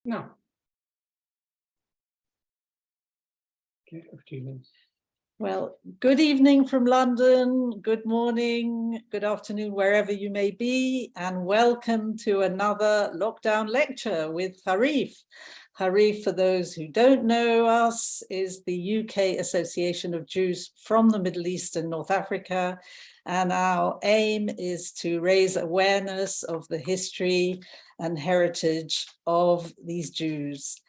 No. Okay, over to you. Well, good evening from London, good morning, good afternoon, wherever you may be, and welcome to another lockdown lecture with Harif. Harif, for those who don't know us, is the UK Association of Jews from the Middle East and North Africa, and our aim is to raise awareness of the history and heritage of these Jews.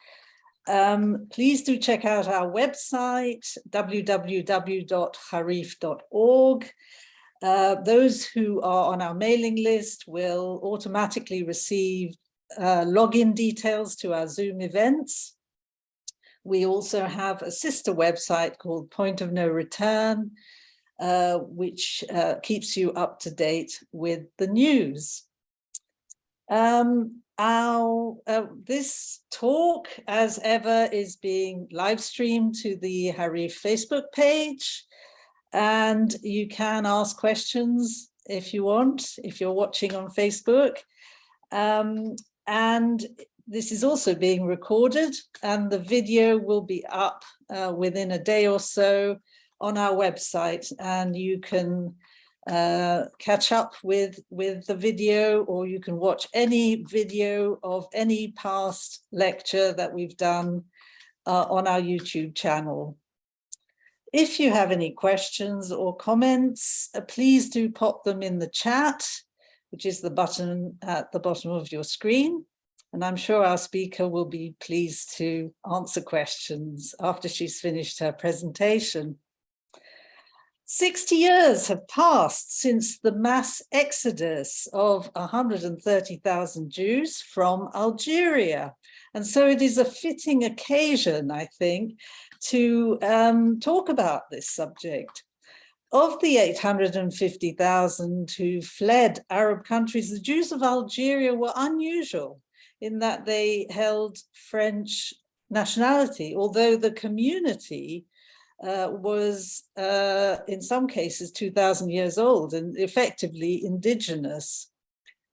Please do check out our website, www.harif.org. Those who are on our mailing list will automatically receive login details to our Zoom events. We also have a sister website called Point of No Return, which keeps you up to date with the news. This talk, as ever, is being live streamed to the Harif Facebook page, and you can ask questions if you want, if you're watching on Facebook. And this is also being recorded, and the video will be up within a day or so on our website, and you can catch up with the video, or you can watch any video of any past lecture that we've done on our YouTube channel. If you have any questions or comments, please do pop them in the chat, which is the button at the bottom of your screen. And I'm sure our speaker will be pleased to answer questions after she's finished her presentation. 60 years have passed since the mass exodus of 130,000 Jews from Algeria. And so it is a fitting occasion, I think, to talk about this subject. Of the 850,000 who fled Arab countries, the Jews of Algeria were unusual in that they held French nationality, although the community was in some cases 2,000 years old and effectively indigenous.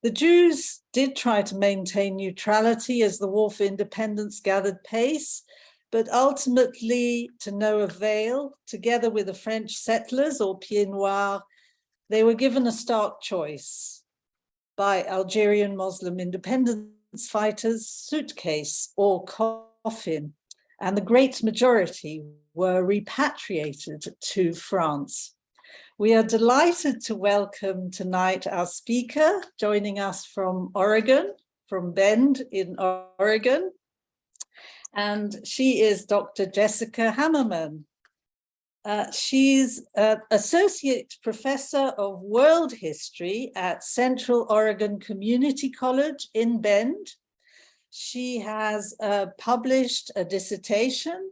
The Jews did try to maintain neutrality as the war for independence gathered pace, but ultimately to no avail. Together with the French settlers, or pieds noirs, they were given a stark choice by Algerian Muslim independence fighters: suitcase or coffin. And the great majority were repatriated to France. We are delighted to welcome tonight our speaker, joining us from Oregon, from Bend in Oregon. And she is Dr. Jessica Hammerman. She's an Associate Professor of World History at Central Oregon Community College in Bend. She has published a dissertation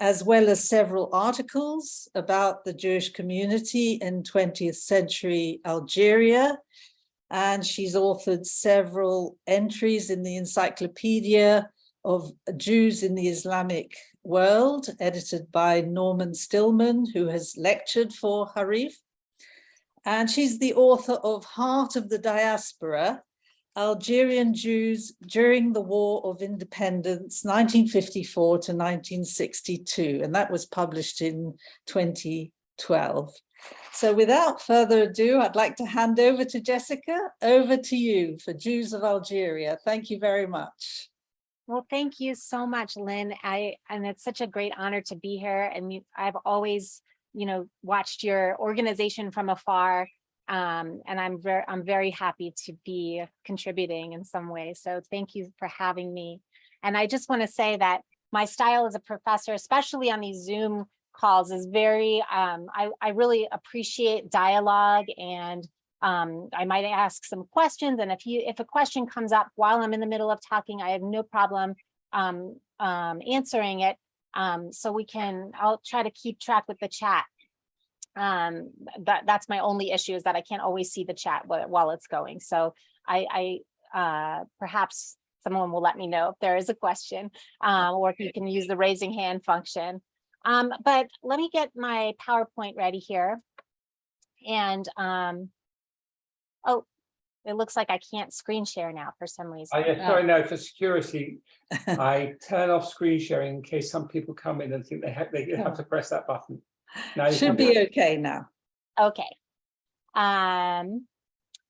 as well as several articles about the Jewish community in 20th century Algeria. And she's authored several entries in the Encyclopedia of Jews in the Islamic World, edited by Norman Stillman, who has lectured for Harif. And she's the author of Heart of the Diaspora: Algerian Jews during the War of Independence, 1954 to 1962, and that was published in 2012. So without further ado, I'd like to hand over to Jessica. Over to you for Jews of Algeria. Thank you very much. Well, thank you so much, Lynn. And it's such a great honor to be here. And I've always, watched your organization from afar. And I'm very happy to be contributing in some way. So thank you for having me. And I just want to say that my style as a professor, especially on these Zoom calls, is very, I really appreciate dialogue, and I might ask some questions. And if a question comes up while I'm in the middle of talking, I have no problem answering it. So I'll try to keep track with the chat. That's my only issue, is that I can't always see the chat while it's going. So perhaps someone will let me know if there is a question, or if you can use the raising hand function. But let me get my PowerPoint ready here. And it looks like I can't screen share now for some reason. Yeah, sorry, no, for security, I turn off screen sharing in case some people come in and think they have to press that button. Now you Should can do be it. okay now. Okay.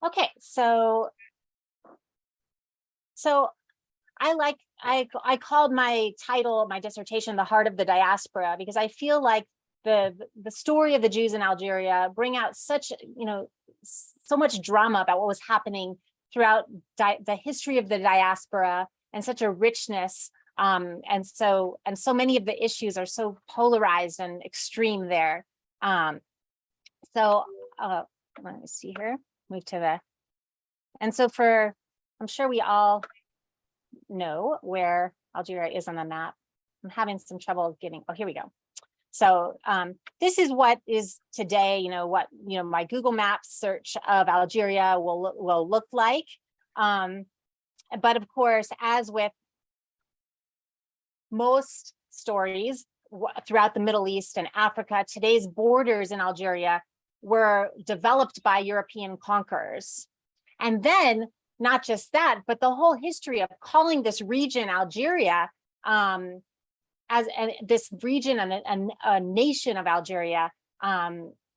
Okay, so I called my title, my dissertation, The Heart of the Diaspora, because I feel like the story of the Jews in Algeria bring out such, so much drama about what was happening throughout the history of the diaspora, and such a richness. And so many of the issues are so polarized and extreme there. Let me see here, move to the, and so I'm sure we all know where Algeria is on the map. I'm having some trouble getting, oh, here we go. So this is what is today, my Google Maps search of Algeria will look like. But of course, as with most stories throughout the Middle East and Africa, today's borders in Algeria were developed by European conquerors. And then not just that, but the whole history of calling this region Algeria, this region and a nation of Algeria,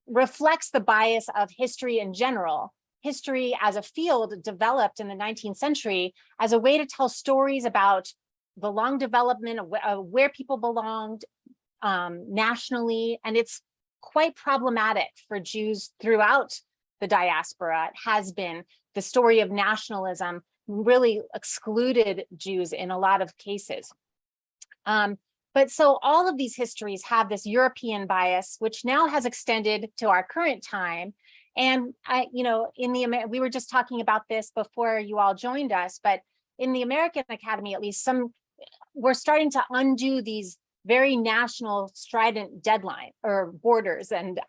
reflects the bias of history in general. History as a field developed in the 19th century as a way to tell stories about the long development of where people belonged nationally. And it's quite problematic for Jews throughout the diaspora. It has been. The story of nationalism really excluded Jews in a lot of cases. But so all of these histories have this European bias, which now has extended to our current time. And we were just talking about this before you all joined us, but in the American Academy, at least, we're starting to undo these very national strident deadline or borders and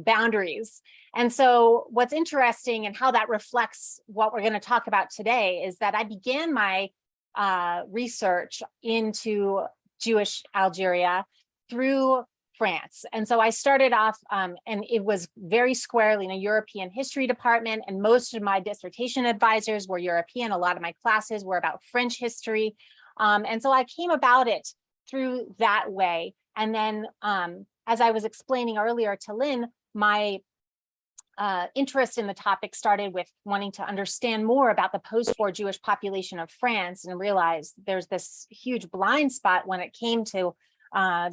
boundaries. And so what's interesting and how that reflects what we're going to talk about today is that I began my research into Jewish Algeria through France. And so I started off, and it was very squarely in a European history department, and most of my dissertation advisors were European. A lot of my classes were about French history. And so I came about it through that way. And then, as I was explaining earlier to Lynn, my interest in the topic started with wanting to understand more about the post-war Jewish population of France, and realized there's this huge blind spot when it came to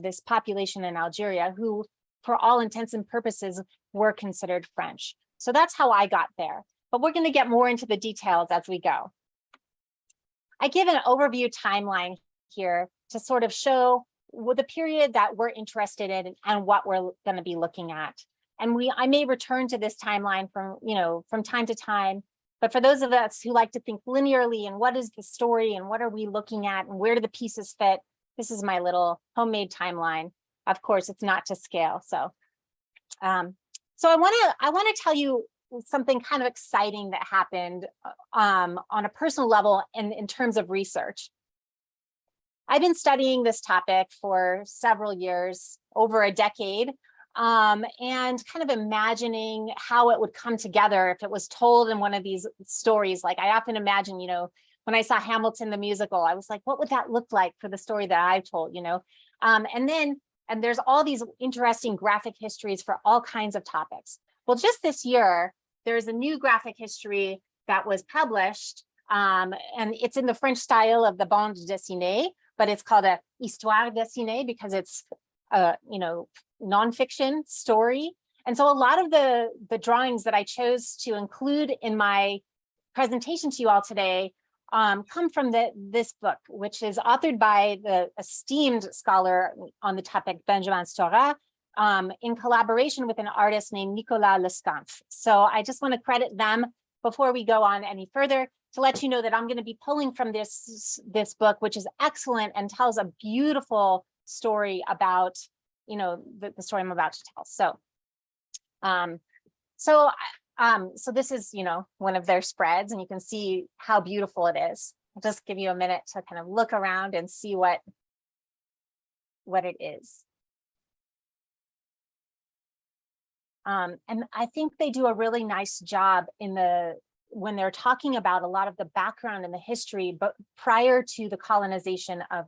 this population in Algeria, who, for all intents and purposes, were considered French. So that's how I got there. But we're going to get more into the details as we go. I give an overview timeline here to sort of show the period that we're interested in and what we're going to be looking at. And I may return to this timeline from time to time, but for those of us who like to think linearly and what is the story and what are we looking at and where do the pieces fit, this is my little homemade timeline. Of course, it's not to scale. So I want to tell you something kind of exciting that happened on a personal level and in terms of research. I've been studying this topic for several years, over a decade, and kind of imagining how it would come together if it was told in one of these stories. Like I often imagine, when I saw Hamilton the musical, I was like, what would that look like for the story that I've told, and there's all these interesting graphic histories for all kinds of topics. Well, just this year, there's a new graphic history that was published, and it's in the French style of the bande dessinée, but it's called a histoire dessinée because it's a nonfiction story. And so a lot of the drawings that I chose to include in my presentation to you all today come from this book, which is authored by the esteemed scholar on the topic, Benjamin Stora, in collaboration with an artist named Nicolas Lescamphe. So I just want to credit them before we go on any further to let you know that I'm going to be pulling from this book, which is excellent and tells a beautiful story about, the story I'm about to tell. So this is, one of their spreads, and you can see how beautiful it is. I'll just give you a minute to kind of look around and see what it is. And I think they do a really nice job in when they're talking about a lot of the background and the history, but prior to the colonization of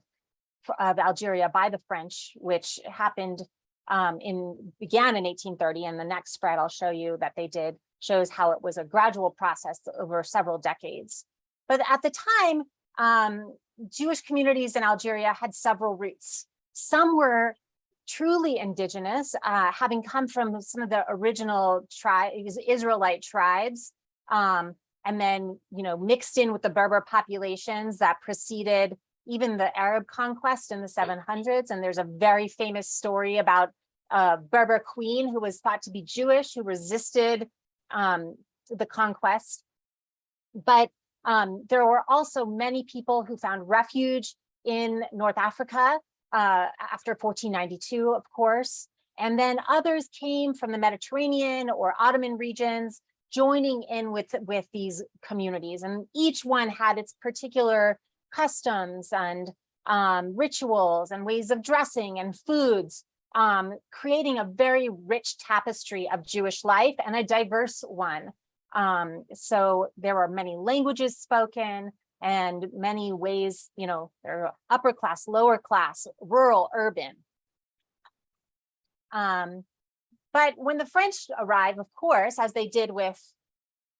Algeria by the French, which happened began in 1830, and the next spread I'll show you that they did shows how it was a gradual process over several decades. But at the time, Jewish communities in Algeria had several roots. Some were truly indigenous, having come from some of the original Israelite tribes, and then mixed in with the Berber populations that preceded even the Arab conquest in the 700s. And there's a very famous story about a Berber queen who was thought to be Jewish, who resisted the conquest. But there were also many people who found refuge in North Africa after 1492, of course. And then others came from the Mediterranean or Ottoman regions, joining in with these communities. And each one had its particular customs and rituals and ways of dressing and foods, creating a very rich tapestry of Jewish life, and a diverse one. So there were many languages spoken and many ways, there are upper class, lower class, rural, urban. But when the French arrived, of course, as they did with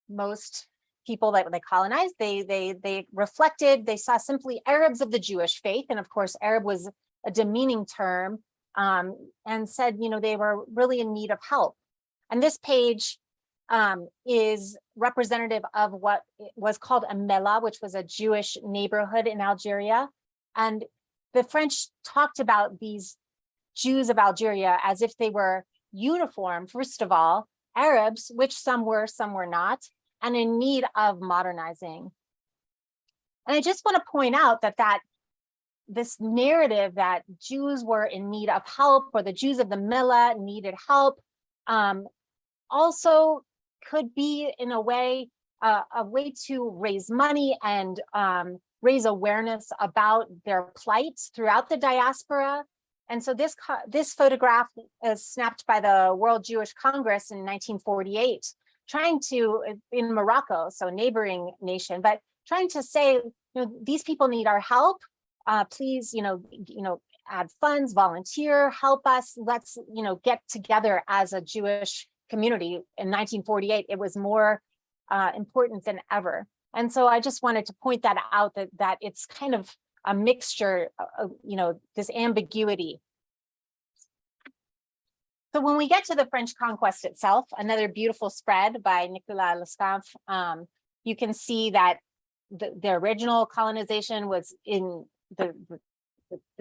most people that they colonized, they reflected, they saw simply Arabs of the Jewish faith. And of course, Arab was a demeaning term, and said, they were really in need of help. And this page is representative of what was called a Mela, which was a Jewish neighborhood in Algeria. And the French talked about these Jews of Algeria as if they were uniform, first of all, Arabs, which some were not, and in need of modernizing. And I just want to point out that this narrative that Jews were in need of help, or the Jews of the Mela needed help, also could be in a way to raise money and raise awareness about their plight throughout the diaspora. And so this photograph is snapped by the World Jewish Congress in 1948, trying to, in Morocco, so a neighboring nation, but trying to say, these people need our help. Please, add funds, volunteer, help us. Let's, get together as a Jewish community. In 1948, it was more important than ever. And so I just wanted to point that out, that it's kind of a mixture of, this ambiguity. So when we get to the French conquest itself, another beautiful spread by Nicolas Lescamp, you can see that the original colonization was in the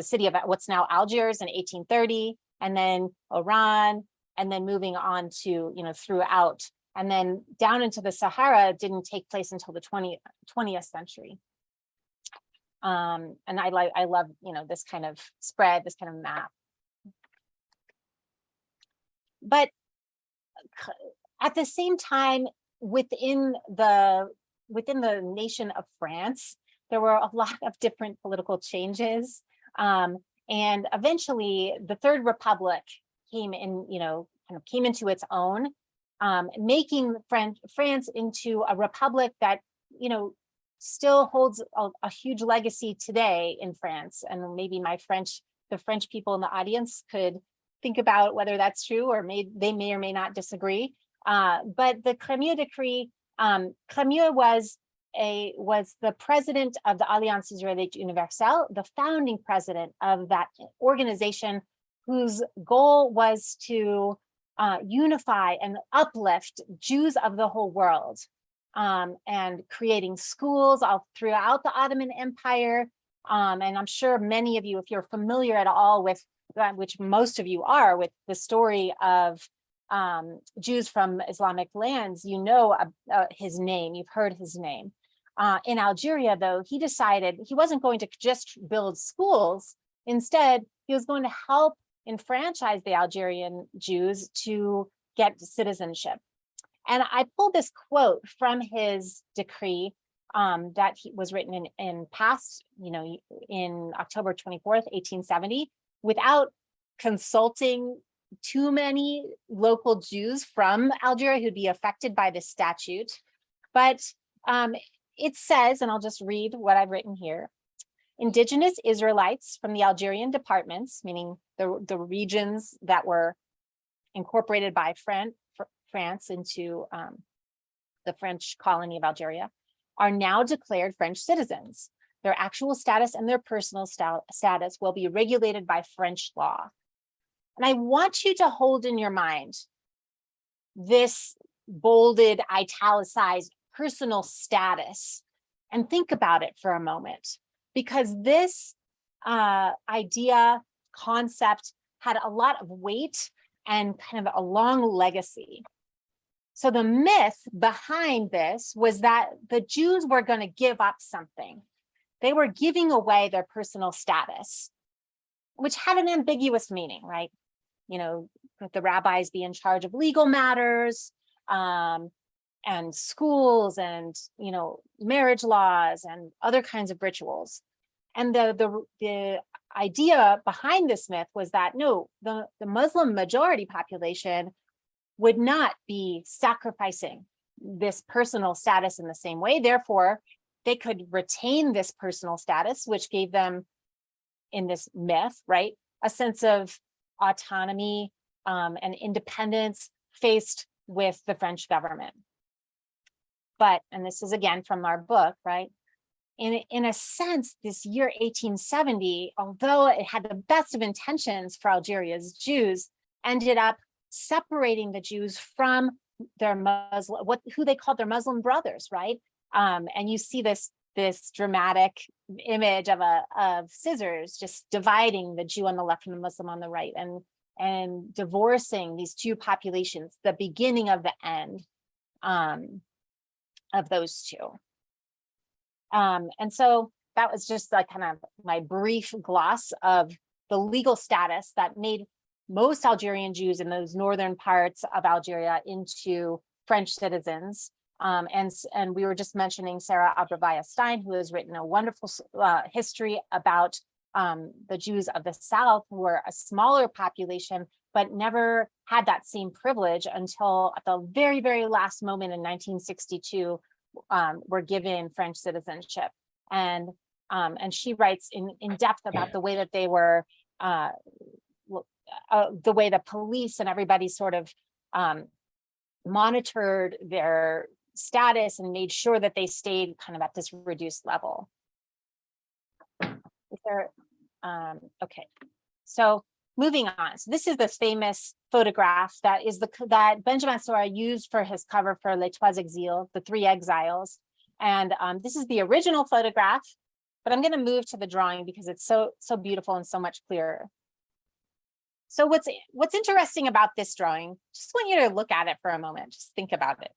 city of what's now Algiers in 1830, and then Oran, and then moving on to, throughout. And then down into the Sahara didn't take place until the 20th century. And I love, this kind of spread, this kind of map. But at the same time, within the nation of France, there were a lot of different political changes. And eventually the Third Republic came in, came into its own, making France into a republic that, still holds a huge legacy today in France. And maybe the French people in the audience could think about whether that's true, or they may or may not disagree. But the Cremieux Decree, Cremieux was the president of the Alliance Israélite Universelle, the founding president of that organization, whose goal was to unify and uplift Jews of the whole world, and creating schools all throughout the Ottoman Empire. And I'm sure many of you, if you're familiar at all with that, which most of you are, with the story of Jews from Islamic lands, his name, you've heard his name. In Algeria, though, he decided he wasn't going to just build schools. Instead, he was going to help enfranchise the Algerian Jews to get citizenship. And I pulled this quote from his decree that was written in October 24th, 1870, without consulting too many local Jews from Algeria who'd be affected by this statute. But it says, and I'll just read what I've written here. Indigenous Israelites from the Algerian departments, meaning the regions that were incorporated by France into the French colony of Algeria, are now declared French citizens. Their actual status and their personal status will be regulated by French law. And I want you to hold in your mind this bolded, italicized personal status and think about it for a moment, because this idea, concept had a lot of weight and kind of a long legacy. So the myth behind this was that the Jews were going to give up something. They were giving away their personal status, which had an ambiguous meaning, right? You know, that the rabbis be in charge of legal matters, and schools, and, you know, marriage laws and other kinds of rituals. And the idea behind this myth was that no, the Muslim majority population would not be sacrificing this personal status in the same way. Therefore, they could retain this personal status, which gave them, in this myth, right, a sense of autonomy and independence faced with the French government. But, and this is again from our book, right, in a sense, this year 1870, although it had the best of intentions for Algeria's Jews, ended up separating the Jews from their Muslim, who they called their Muslim brothers, right? And you see this dramatic image of scissors just dividing the Jew on the left and the Muslim on the right, and divorcing these two populations, the beginning of the end of those two. And so that was just like kind of my brief gloss of the legal status that made most Algerian Jews in those northern parts of Algeria into French citizens. And we were just mentioning Sarah Abrevaya Stein, who has written a wonderful history about the Jews of the South, who were a smaller population, but never had that same privilege until at the very, very last moment in 1962, were given French citizenship. And she writes in depth about the way that they were, the way the police and everybody sort of monitored their status and made sure that they stayed kind of at this reduced level. Is there, okay, so moving on. So this is the famous photograph that Benjamin Stora used for his cover for Les Trois Exils, the Three Exiles. And this is the original photograph, but I'm going to move to the drawing because it's so beautiful and so much clearer. So what's interesting about this drawing, just want you to look at it for a moment, just think about it.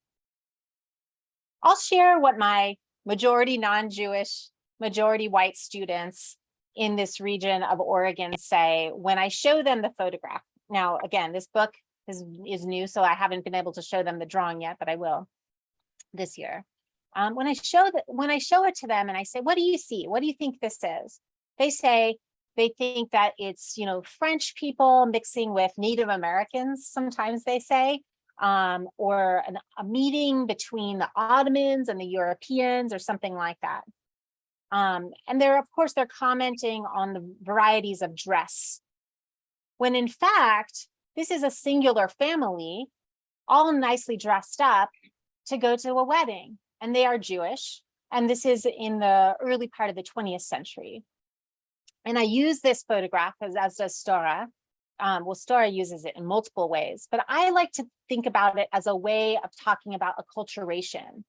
I'll share what my majority non-Jewish, majority white students in this region of Oregon say when I show them the photograph. Now, again, this book is new, so I haven't been able to show them the drawing yet, but I will this year. When I show it to them and I say, what do you see? What do you think this is? They say they think that it's, you know, French people mixing with Native Americans, sometimes they say, or a meeting between the Ottomans and the Europeans or something like that. And of course, they're commenting on the varieties of dress, when in fact, this is a singular family, all nicely dressed up to go to a wedding, and they are Jewish. And this is in the early part of the 20th century. And I use this photograph as does Stora. Well, Stora uses it in multiple ways, but I like to think about it as a way of talking about acculturation.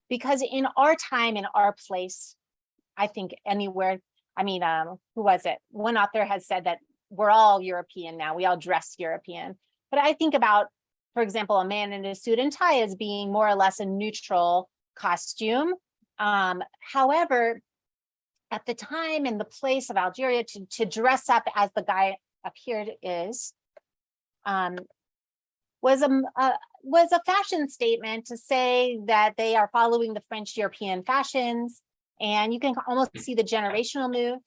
Because in our time, in our place, I think anywhere, I mean, who was it? One author has said that we're all European now, we all dress European. But I think about, for example, a man in a suit and tie as being more or less a neutral costume. However, at the time and the place of Algeria, to dress up as the guy up here is, was a fashion statement to say that they are following the French European fashions. And you can almost see the generational move.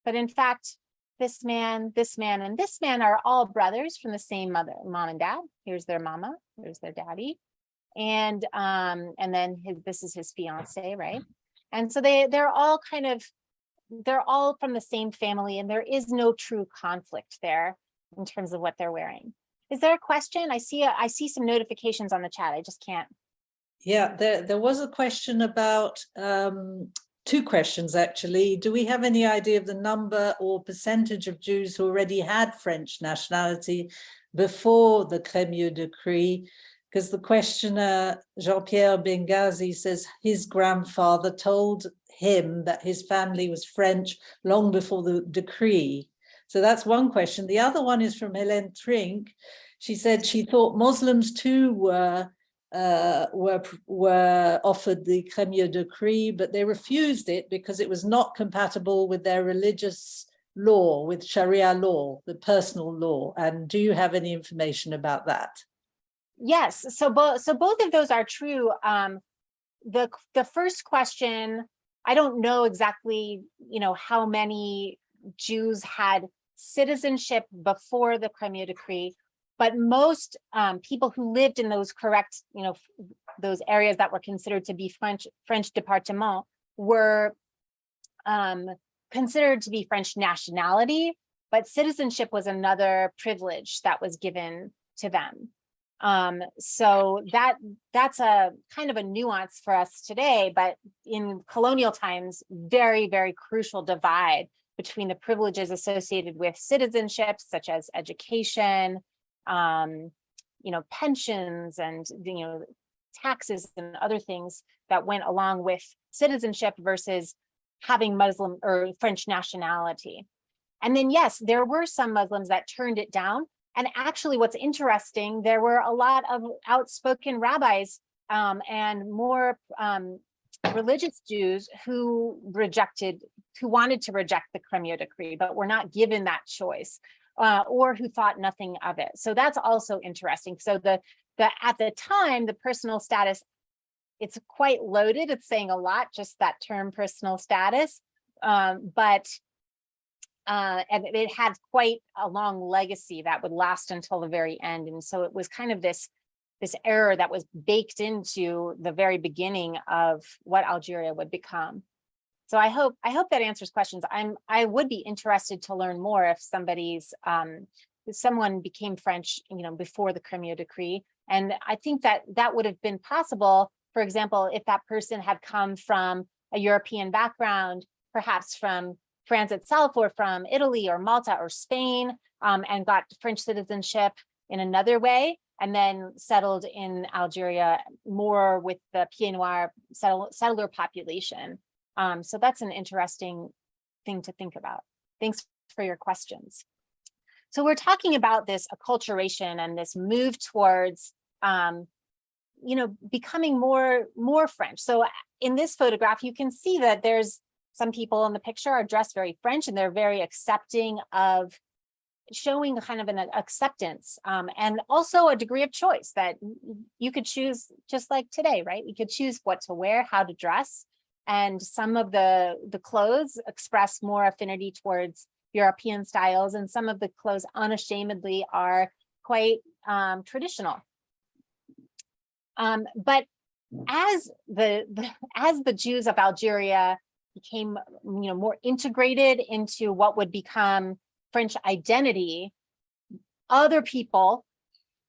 But in fact, this man, and this man are all brothers from the same mom and dad. Here's their mama, here's their daddy. and then this is his fiance, right? And so they're all from the same family, and there is no true conflict there in terms of what they're wearing. Is there a question? I see some notifications on the chat. I just can't. Yeah, there was a question about, two questions actually. Do we have any idea of the number or percentage of Jews who already had French nationality before the Cremieux Decree? Because the questioner, Jean-Pierre Benghazi, says his grandfather told him that his family was French long before the decree. So that's one question. The other one is from Hélène Trink. She said she thought Muslims too were offered the Cremieux Decree, but they refused it because it was not compatible with their religious law, with Sharia law, the personal law. And do you have any information about that? Yes, so both of those are true. The first question, I don't know exactly, how many Jews had citizenship before the Cremieux Decree, but most people who lived in those correct, those areas that were considered to be French département were considered to be French nationality, but citizenship was another privilege that was given to them. So that's a kind of a nuance for us today, but in colonial times, very, very crucial divide between the privileges associated with citizenship, such as education, pensions and, taxes and other things that went along with citizenship versus having Muslim or French nationality. And then, yes, there were some Muslims that turned it down. And actually, what's interesting, there were a lot of outspoken rabbis and more religious Jews who wanted to reject the Cremieux Decree, but were not given that choice, or who thought nothing of it. So that's also interesting. So at the time, the personal status, it's quite loaded. It's saying a lot, just that term personal status, and it had quite a long legacy that would last until the very end. And so it was kind of this error that was baked into the very beginning of what Algeria would become. So I hope that answers questions. I would be interested to learn more if someone became French, before the Cremieux Decree. And I think that would have been possible, for example, if that person had come from a European background, perhaps from France itself, or from Italy or Malta or Spain, and got French citizenship in another way, and then settled in Algeria more with the pieds noirs settler population. So that's an interesting thing to think about. Thanks for your questions. So we're talking about this acculturation and this move towards, becoming more French. So in this photograph, you can see that there's some people in the picture are dressed very French, and they're very accepting of showing kind of an acceptance, and also a degree of choice that you could choose, just like today, right? You could choose what to wear, how to dress. And some of the clothes express more affinity towards European styles, and some of the clothes unashamedly are quite traditional. But as the Jews of Algeria became, more integrated into what would become French identity, other people,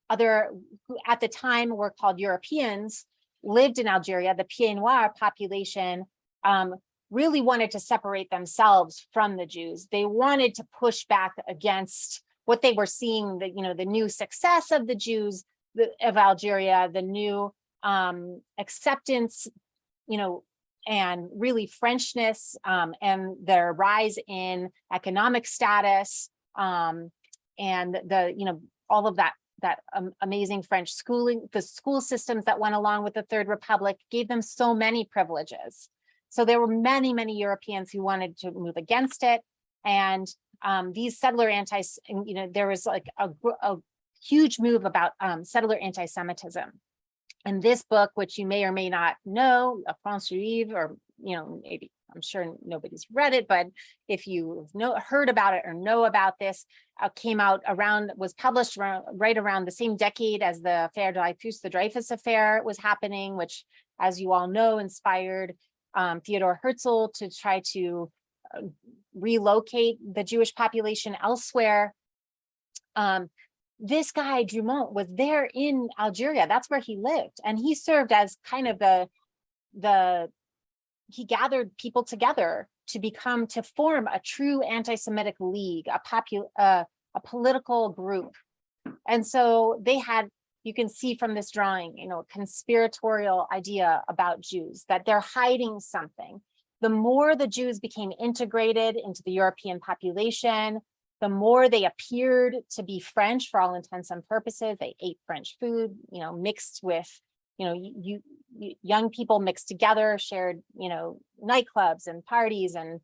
who at the time were called Europeans, lived in Algeria. The pieds noirs population really wanted to separate themselves from the Jews. They wanted to push back against what they were seeing, the new success of the Jews of Algeria, the new acceptance, and really Frenchness, and their rise in economic status, and all of that amazing French schooling, the school systems that went along with the Third Republic gave them so many privileges. So there were many, many Europeans who wanted to move against it. And these settler there was like a huge move about settler anti-Semitism. And this book, which you may or may not know, A France Juive, or maybe I'm sure nobody's read it, but if you heard about it or know about this, was published right around the same decade as the affaire Dreyfus, the Dreyfus affair was happening, which, as you all know, inspired Theodore Herzl to try to relocate the Jewish population elsewhere. This guy, Drumont, was there in Algeria. That's where he lived. And he served as kind of he gathered people together to form a true anti-Semitic league, a political group. And so they had, you can see from this drawing, conspiratorial idea about Jews, that they're hiding something. The more the Jews became integrated into the European population, the more they appeared to be French for all intents and purposes. They ate French food, mixed with, young people mixed together, shared, nightclubs and parties and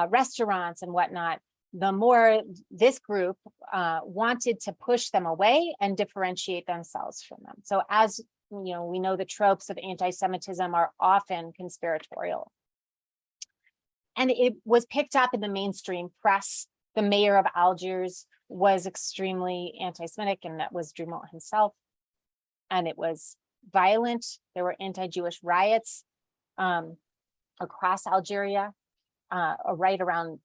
restaurants and whatnot. The more this group wanted to push them away and differentiate themselves from them. So as we know, the tropes of anti-Semitism are often conspiratorial. And it was picked up in the mainstream press. The mayor of Algiers was extremely anti-Semitic, and that was Drumont himself. And it was violent. There were anti-Jewish riots across Algeria, right around,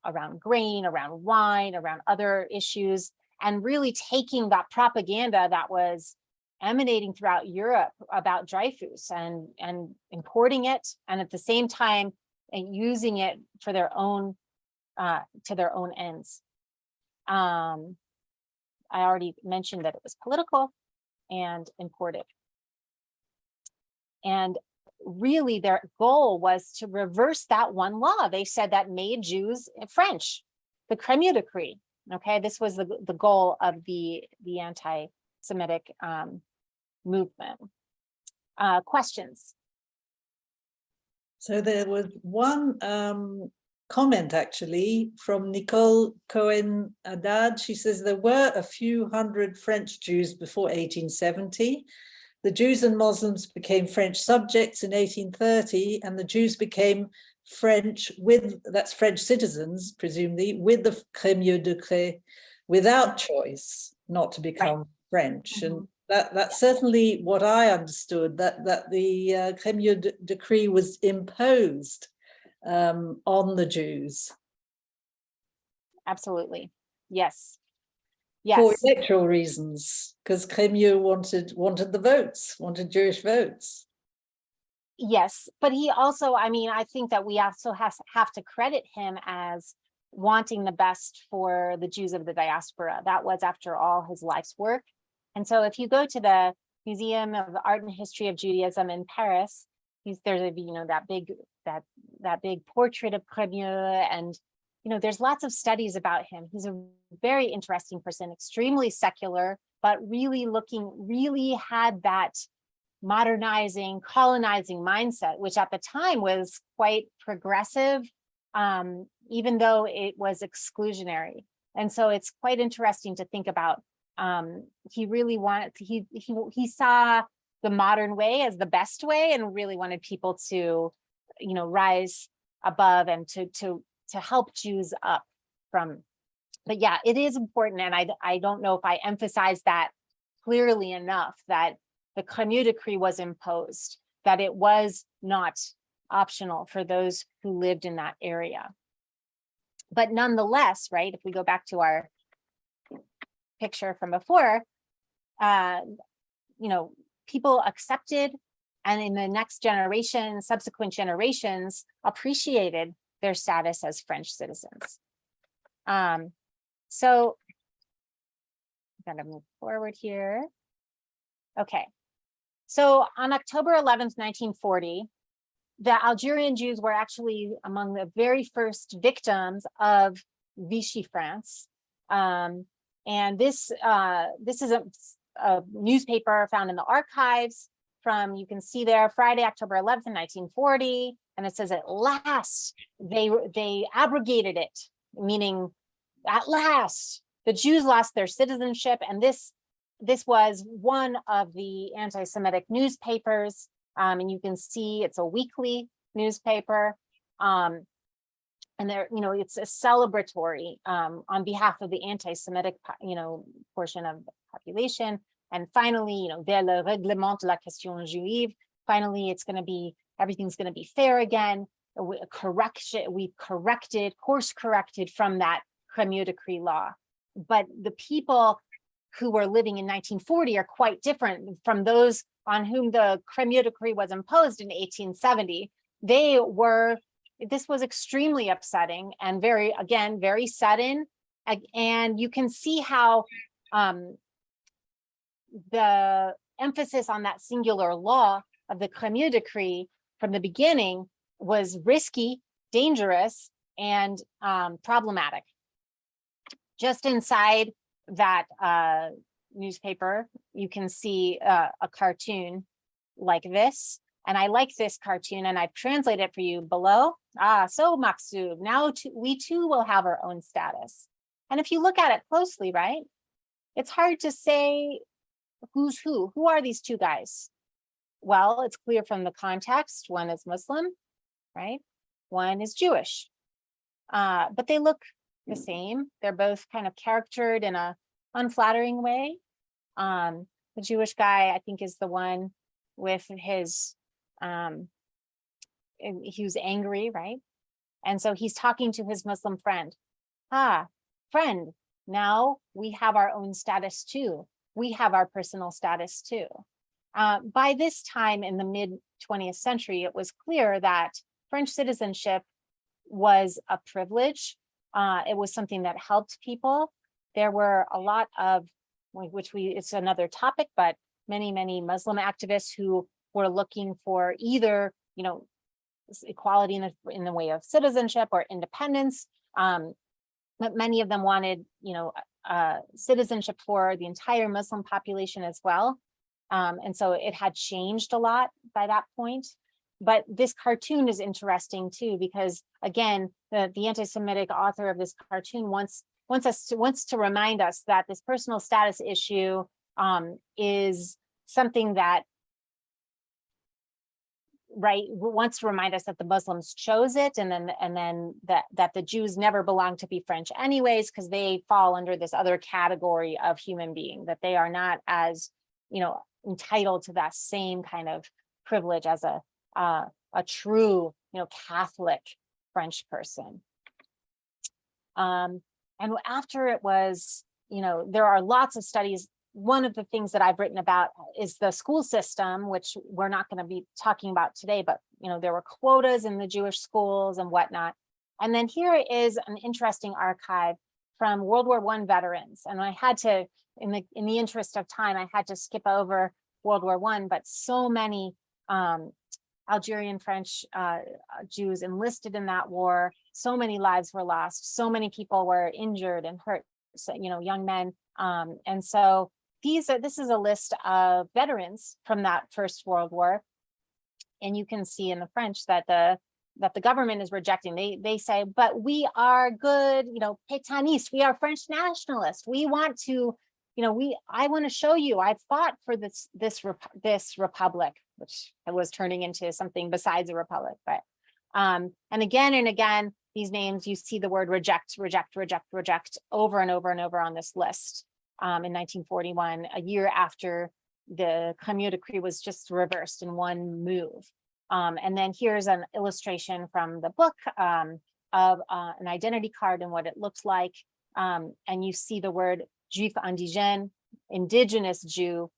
around grain, around wine, around other issues, and really taking that propaganda that was emanating throughout Europe about Dreyfus and importing it, and at the same time and using it for their own to their own ends. I already mentioned that it was political and imported. And really their goal was to reverse that one law they said that made Jews French, the Cremieux Decree. Okay, this was the goal of the anti-Semitic movement. Questions? So there was one comment actually from Nicole Cohen-Haddad. She says there were a few hundred French Jews before 1870. The Jews and Muslims became French subjects in 1830, and the Jews became French that's French citizens, presumably, with the Cremieux Decree, without choice not to become French. Mm-hmm. And that's certainly what I understood, that the Cremieux Decree was imposed on the Jews. Absolutely. Yes. For electoral reasons, because Cremieux wanted the votes, wanted Jewish votes. Yes, but he also, I think that we also have to credit him as wanting the best for the Jews of the diaspora. That was, after all, his life's work. And so if you go to the Museum of Art and History of Judaism in Paris, there's that big portrait of Cremieux, and there's lots of studies about him. He's a very interesting person, extremely secular, but really had that modernizing, colonizing mindset, which at the time was quite progressive, even though it was exclusionary. And so it's quite interesting to think about. He really he saw the modern way as the best way, and really wanted people to, rise above and to help Jews up from. But yeah, it is important, and I don't know if I emphasized that clearly enough, that the Cremieux Decree was imposed, that it was not optional for those who lived in that area. But nonetheless, right, if we go back to our picture from before, people accepted, and in the next generation, subsequent generations, appreciated their status as French citizens. So I'm gonna move forward here. Okay, so on October 11th, 1940, the Algerian Jews were actually among the very first victims of Vichy France. And this is a newspaper found in the archives from, you can see there, Friday, October 11th, 1940. And it says, at last, they abrogated it, meaning at last, the Jews lost their citizenship. And this was one of the anti-Semitic newspapers. And you can see it's a weekly. newspaper. And there, it's a celebratory on behalf of the anti-Semitic, portion of the population. And finally, vers le règlement de la question juive. Finally, everything's going to be fair again. We've course corrected from that Cremieux Decree law. But the people who were living in 1940 are quite different from those on whom the Cremieux Decree was imposed in 1870. This was extremely upsetting and very sudden. And you can see how the emphasis on that singular law of the Cremieux Decree from the beginning was risky, dangerous, and problematic. Just inside that newspaper, you can see a cartoon like this. And I like this cartoon, and I've translated it for you below. So Maksub, now we too will have our own status. And if you look at it closely, right, it's hard to say who's who. Who are these two guys? Well, it's clear from the context. One is Muslim, right? One is Jewish. But they look the same. They're both kind of charactered in a unflattering way. The Jewish guy, I think, is the one with his he was angry, right? And so he's talking to his Muslim friend. Friend, now we have our own status too. We have our personal status too. By this time in the mid 20th century, it was clear that French citizenship was a privilege. It was something that helped people. There were a lot of, it's another topic, but many Muslim activists who were looking for either, equality in the way of citizenship or independence. But many of them wanted, citizenship for the entire Muslim population as well. And so it had changed a lot by that point. But this cartoon is interesting too, because again, the anti-Semitic author of this cartoon wants to remind us that this personal status issue is something that, wants to remind us that the Muslims chose it, and then that the Jews never belong to be French anyways, because they fall under this other category of human being, that they are not as, entitled to that same kind of privilege as a true, Catholic French person. And after it was, there are lots of studies. One of the things that I've written about is the school system, which we're not going to be talking about today, but, there were quotas in the Jewish schools and whatnot. And then here is an interesting archive from World War I veterans. And I had to, in the interest of time, I had to skip over World War I, but so many Algerian French Jews enlisted in that war. So many lives were lost. So many people were injured and hurt, so, young men. And so this is a list of veterans from that First World War. And you can see in the French that the government is rejecting. They say, but we are good, pétainistes, we are French nationalists. We want to, I want to show you, I fought for this republic, which was turning into something besides a republic. But and again, these names, you see the word reject over and over and over on this list. In 1941, a year after the Cremieux Decree was just reversed in one move. And then here's an illustration from the book of an identity card and what it looks like. And you see the word Juif indigène, indigenous Jew,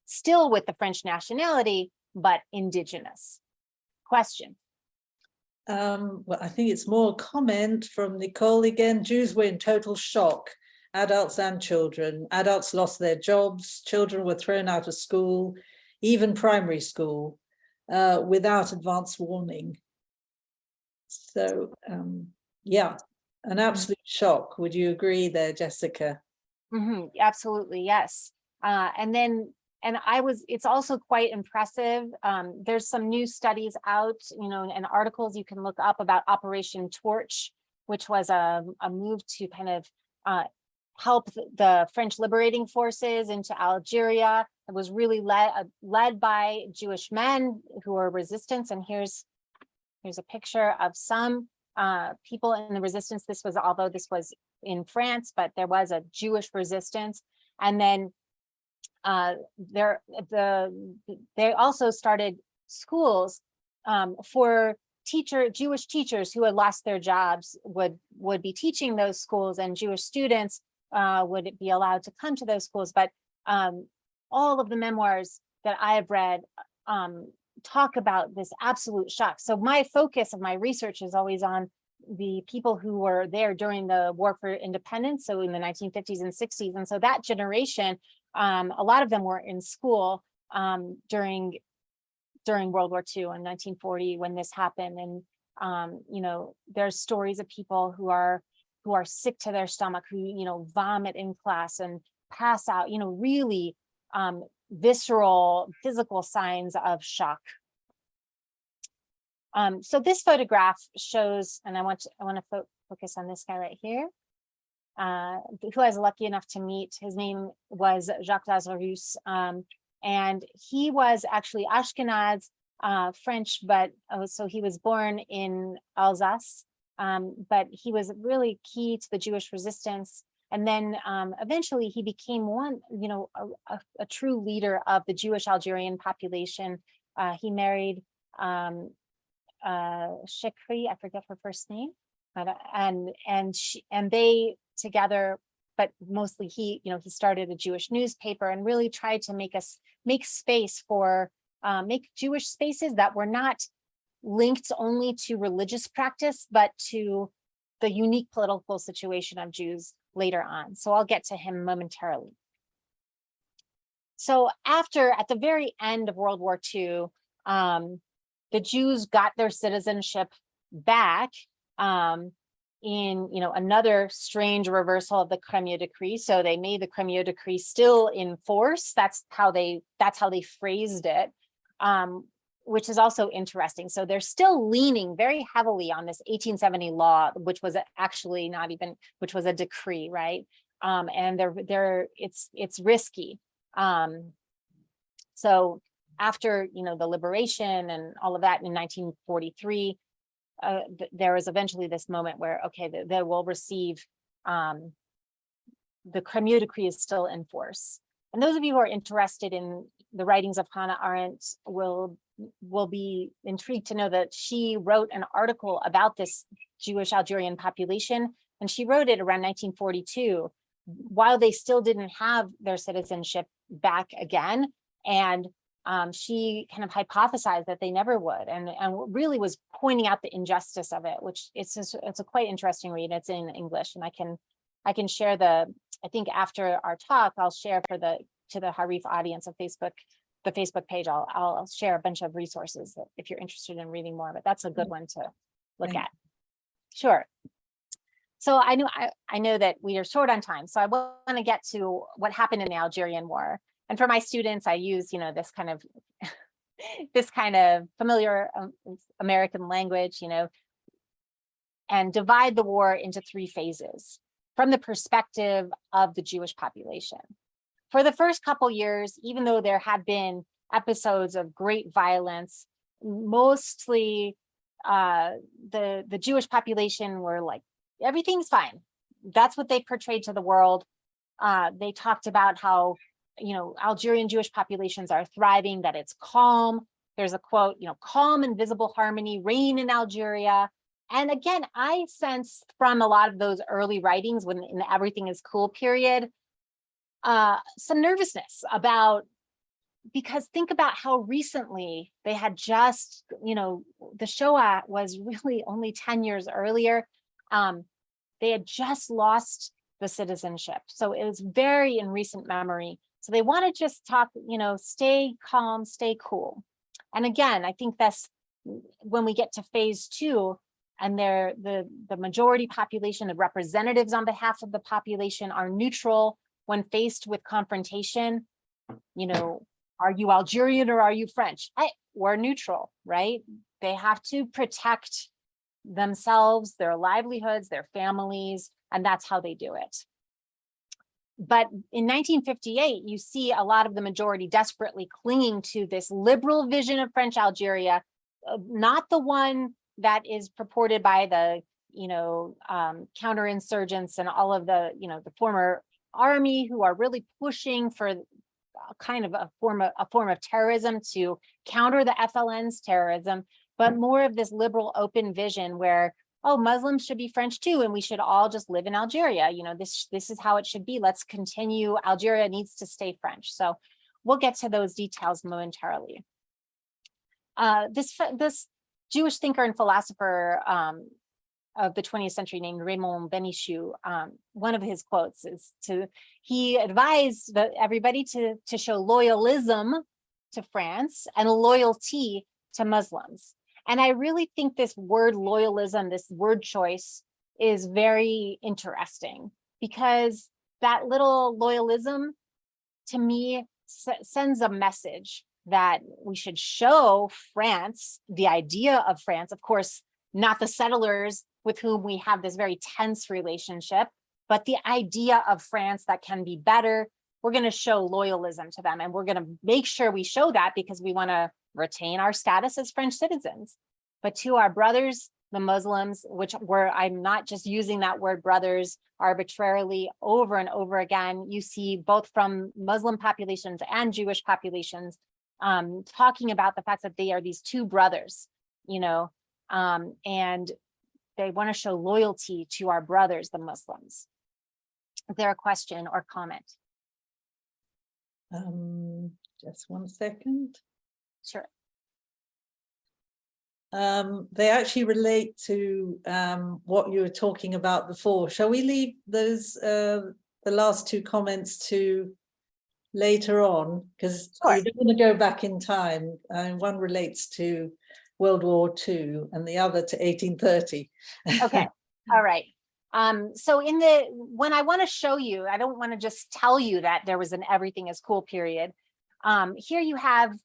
still with the French nationality, but indigenous. Question? Well, I think it's more a comment from Nicole again. Jews were in total shock, adults and children. Adults lost their jobs, children were thrown out of school, even primary school, without advance warning. So, yeah, an absolute shock. Would you agree there, Jessica? Mm-hmm, absolutely, yes. It's also quite impressive. There's some new studies out, and articles you can look up about Operation Torch, which was a move to kind of help the French liberating forces into Algeria. It was really led by Jewish men who were resistance. And here's Here's a picture of some people in the resistance. This was, although this was in France, but there was a Jewish resistance. And then they also started schools for Jewish teachers who had lost their jobs would be teaching those schools, and Jewish students would be allowed to come to those schools. But all of the memoirs that I have read talk about this absolute shock. So my focus of my research is always on the people who were there during the War for Independence, so in the 1950s and 60s. And so that generation, a lot of them were in school during World War II in 1940 when this happened. And you know, there's stories of people who are sick to their stomach, who, you know, vomit in class and pass out, you know, really visceral physical signs of shock. So this photograph shows, and I want to focus on this guy right here, who I was lucky enough to meet. His name was Jacques Lazarus, and he was actually Ashkenaz French, but so he was born in Alsace, but he was really key to the Jewish resistance. And then eventually he became a true leader of the Jewish Algerian population. He married Shekri, I forget her first name, and they together, but mostly he started a Jewish newspaper and really tried to make space for make Jewish spaces that were not linked only to religious practice, but to the unique political situation of Jews later on. So I'll get to him momentarily. So at the very end of World War II, the Jews got their citizenship back in another strange reversal of the Cremieux Decree. So they made the Cremieux Decree still in force. That's how they phrased it, which is also interesting. So they're still leaning very heavily on this 1870 law, which was actually which was a decree, right? And it's risky. So after the liberation and all of that in 1943, there was eventually this moment where, okay, they will receive, the Cremieux Decree is still in force. And those of you who are interested in the writings of Hannah Arendt will be intrigued to know that she wrote an article about this Jewish Algerian population, and she wrote it around 1942, while they still didn't have their citizenship back again. And she kind of hypothesized that they never would, and really was pointing out the injustice of it, which it's a quite interesting read. It's in English, and I can share I think after our talk, I'll share to the Harif audience of Facebook, the Facebook page, I'll share a bunch of resources that if you're interested in reading more of it, that's a good one to look at. Sure. So I know that we are short on time, so I want to get to what happened in the Algerian War. And for my students, I use, this kind of familiar American language, and divide the war into 3 phases from the perspective of the Jewish population. For the first couple years, even though there had been episodes of great violence, mostly the Jewish population were like, everything's fine. That's what they portrayed to the world. They talked about how Algerian Jewish populations are thriving, that it's calm. There's a quote, calm and visible harmony reign in Algeria. And again, I sense from a lot of those early writings when in the everything is cool period, some nervousness because think about how recently they had just, the Shoah was really only 10 years earlier. They had just lost the citizenship. So it was very in recent memory. So they want to just talk, stay calm, stay cool. And again, I think that's when we get to phase 2, and the majority population, the representatives on behalf of the population are neutral when faced with confrontation. Are you Algerian or are you French? We're neutral, right? They have to protect themselves, their livelihoods, their families, and that's how they do it. But in 1958, you see a lot of the majority desperately clinging to this liberal vision of French Algeria, not the one that is purported by the, counterinsurgents and all of the, the former army who are really pushing for kind of a form of terrorism to counter the FLN's terrorism, but more of this liberal open vision where, oh, Muslims should be French too, and we should all just live in Algeria. This is how it should be. Let's continue. Algeria needs to stay French. So we'll get to those details momentarily. This Jewish thinker and philosopher of the 20th century named Raymond Benichou, one of his quotes is he advised everybody to show loyalism to France and loyalty to Muslims. And I really think this word loyalism, this word choice, is very interesting, because that little loyalism to me sends a message that we should show France, the idea of France, of course, not the settlers with whom we have this very tense relationship, but the idea of France that can be better. We're going to show loyalism to them, and we're going to make sure we show that because we want to retain our status as French citizens. But to our brothers, the Muslims, I'm not just using that word brothers arbitrarily, over and over again, you see both from Muslim populations and Jewish populations talking about the fact that they are these two brothers, and they want to show loyalty to our brothers, the Muslims. Is there a question or comment? Just one second. Sure. They actually relate to what you were talking about before. Shall we leave those, the last two comments to later on? Because we don't want to go back in time. One relates to World War II and the other to 1830. Okay, all right. So when I want to show you, I don't want to just tell you that there was an everything is cool period. Here you have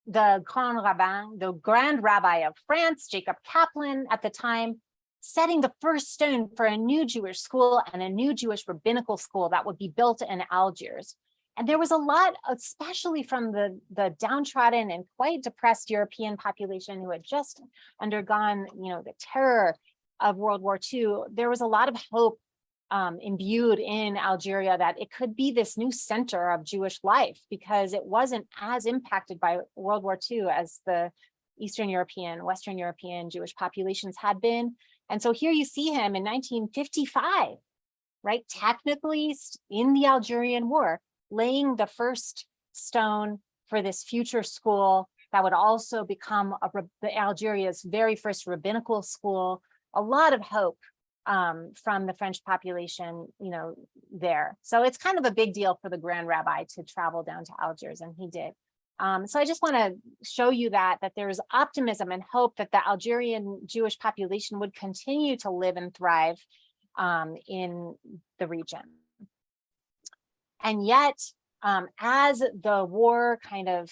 the Grand Rabbin, the Grand Rabbi of France, Jacob Kaplan at the time, setting the first stone for a new Jewish school and a new Jewish rabbinical school that would be built in Algiers. And there was a lot, especially from the downtrodden and quite depressed European population who had just undergone, the terror of World War II. There was a lot of hope imbued in Algeria that it could be this new center of Jewish life, because it wasn't as impacted by World War II as the Eastern European, Western European Jewish populations had been. And so here you see him in 1955, right? Technically in the Algerian War, laying the first stone for this future school that would also become Algeria's very first rabbinical school. A lot of hope from the French population, there. So it's kind of a big deal for the Grand Rabbi to travel down to Algiers, and he did. So I just want to show you that there is optimism and hope that the Algerian Jewish population would continue to live and thrive in the region. And yet, as the war kind of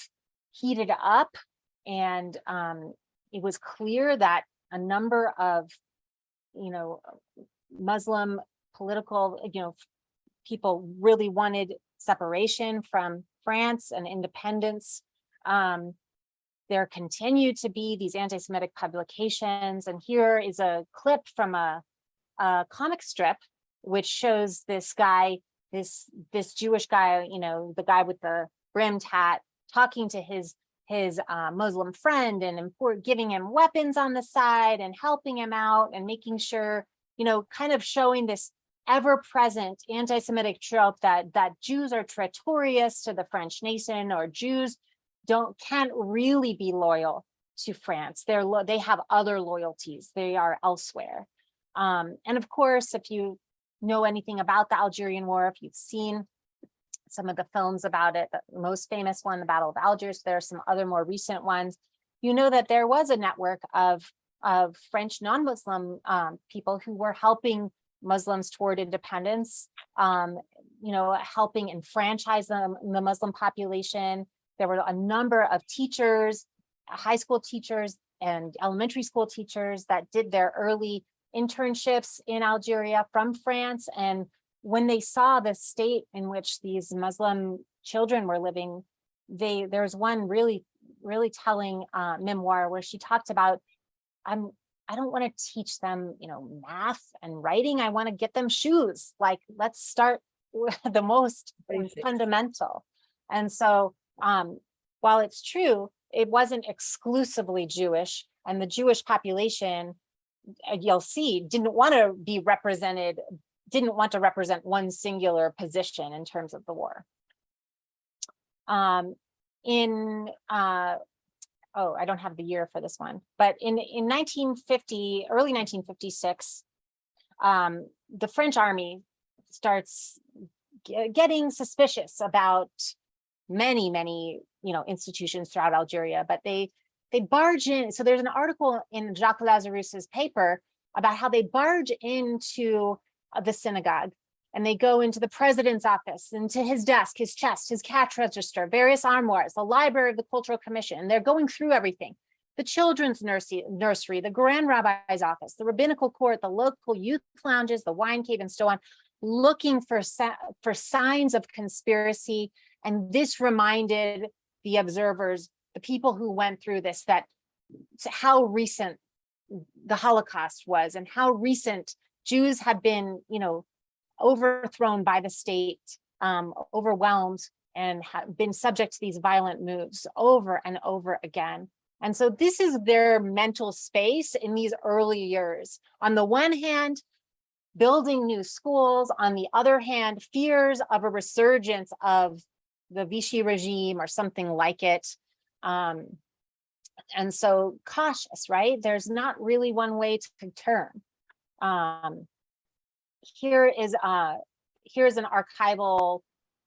heated up, and it was clear that a number of Muslim political, people really wanted separation from France and independence. There continued to be these anti-Semitic publications. And here is a clip from a comic strip, which shows this guy, this Jewish guy, the guy with the brimmed hat, talking to his Muslim friend and giving him weapons on the side and helping him out and making sure, kind of showing this ever-present anti-Semitic trope that Jews are traitorous to the French nation, or Jews can't really be loyal to France. They have other loyalties. They are elsewhere. And of course, if you know anything about the Algerian War, if you've seen some of the films about it, the most famous one, the Battle of Algiers, there are some other more recent ones, you know that there was a network of French non-Muslim people who were helping Muslims toward independence, helping enfranchise the Muslim population. There were a number of teachers, high school teachers and elementary school teachers that did their early internships in Algeria from France. And when they saw the state in which these Muslim children were living, there's one really, really telling memoir where she talked about, I don't want to teach them, math and writing. I want to get them shoes. Like, let's start with the most Basics. fundamental. And so, while it's true, it wasn't exclusively Jewish, and the Jewish population, you'll see, didn't want to represent one singular position in terms of the war. I don't have the year for this one, but in 1950, early 1956, the French army starts getting suspicious about many, institutions throughout Algeria, but they barge in. So there's an article in Jacques Lazarous's paper about how they barge into the synagogue, and they go into the president's office, into his desk, his chest, his cash register, various armoires, the library of the Cultural Commission. And they're going through everything: the children's nursery, the Grand Rabbi's office, the rabbinical court, the local youth lounges, the wine cave, and so on, looking for signs of conspiracy. And this reminded the observers, the people who went through this, that how recent the Holocaust was, and how recent Jews had been, overthrown by the state, overwhelmed, and have been subject to these violent moves over and over again. And so this is their mental space in these early years. On the one hand, building new schools; on the other hand, fears of a resurgence of the Vichy regime or something like it. And so cautious, right? There's not really one way to turn. Here's an archival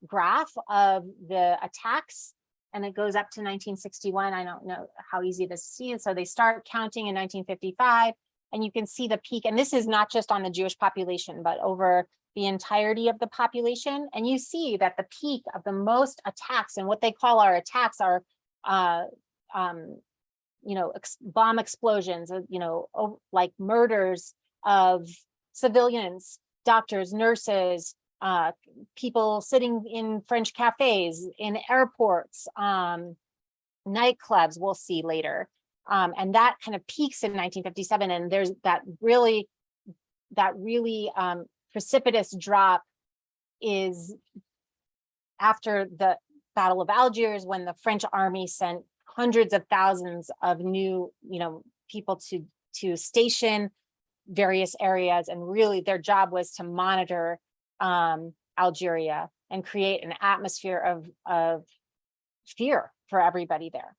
graph of the attacks, and it goes up to 1961. I don't know how easy it is to see. And so they start counting in 1955, and you can see the peak. And this is not just on the Jewish population, but over the entirety of the population. And you see that the peak of the most attacks, and what they call our attacks, are bomb explosions, like murders of civilians, doctors, nurses, people sitting in French cafes, in airports, nightclubs, we'll see later. And that kind of peaks in 1957. And there's that really precipitous drop is after the Battle of Algiers, when the French army sent hundreds of thousands of new, people to station various areas, and really their job was to monitor Algeria and create an atmosphere of fear for everybody there.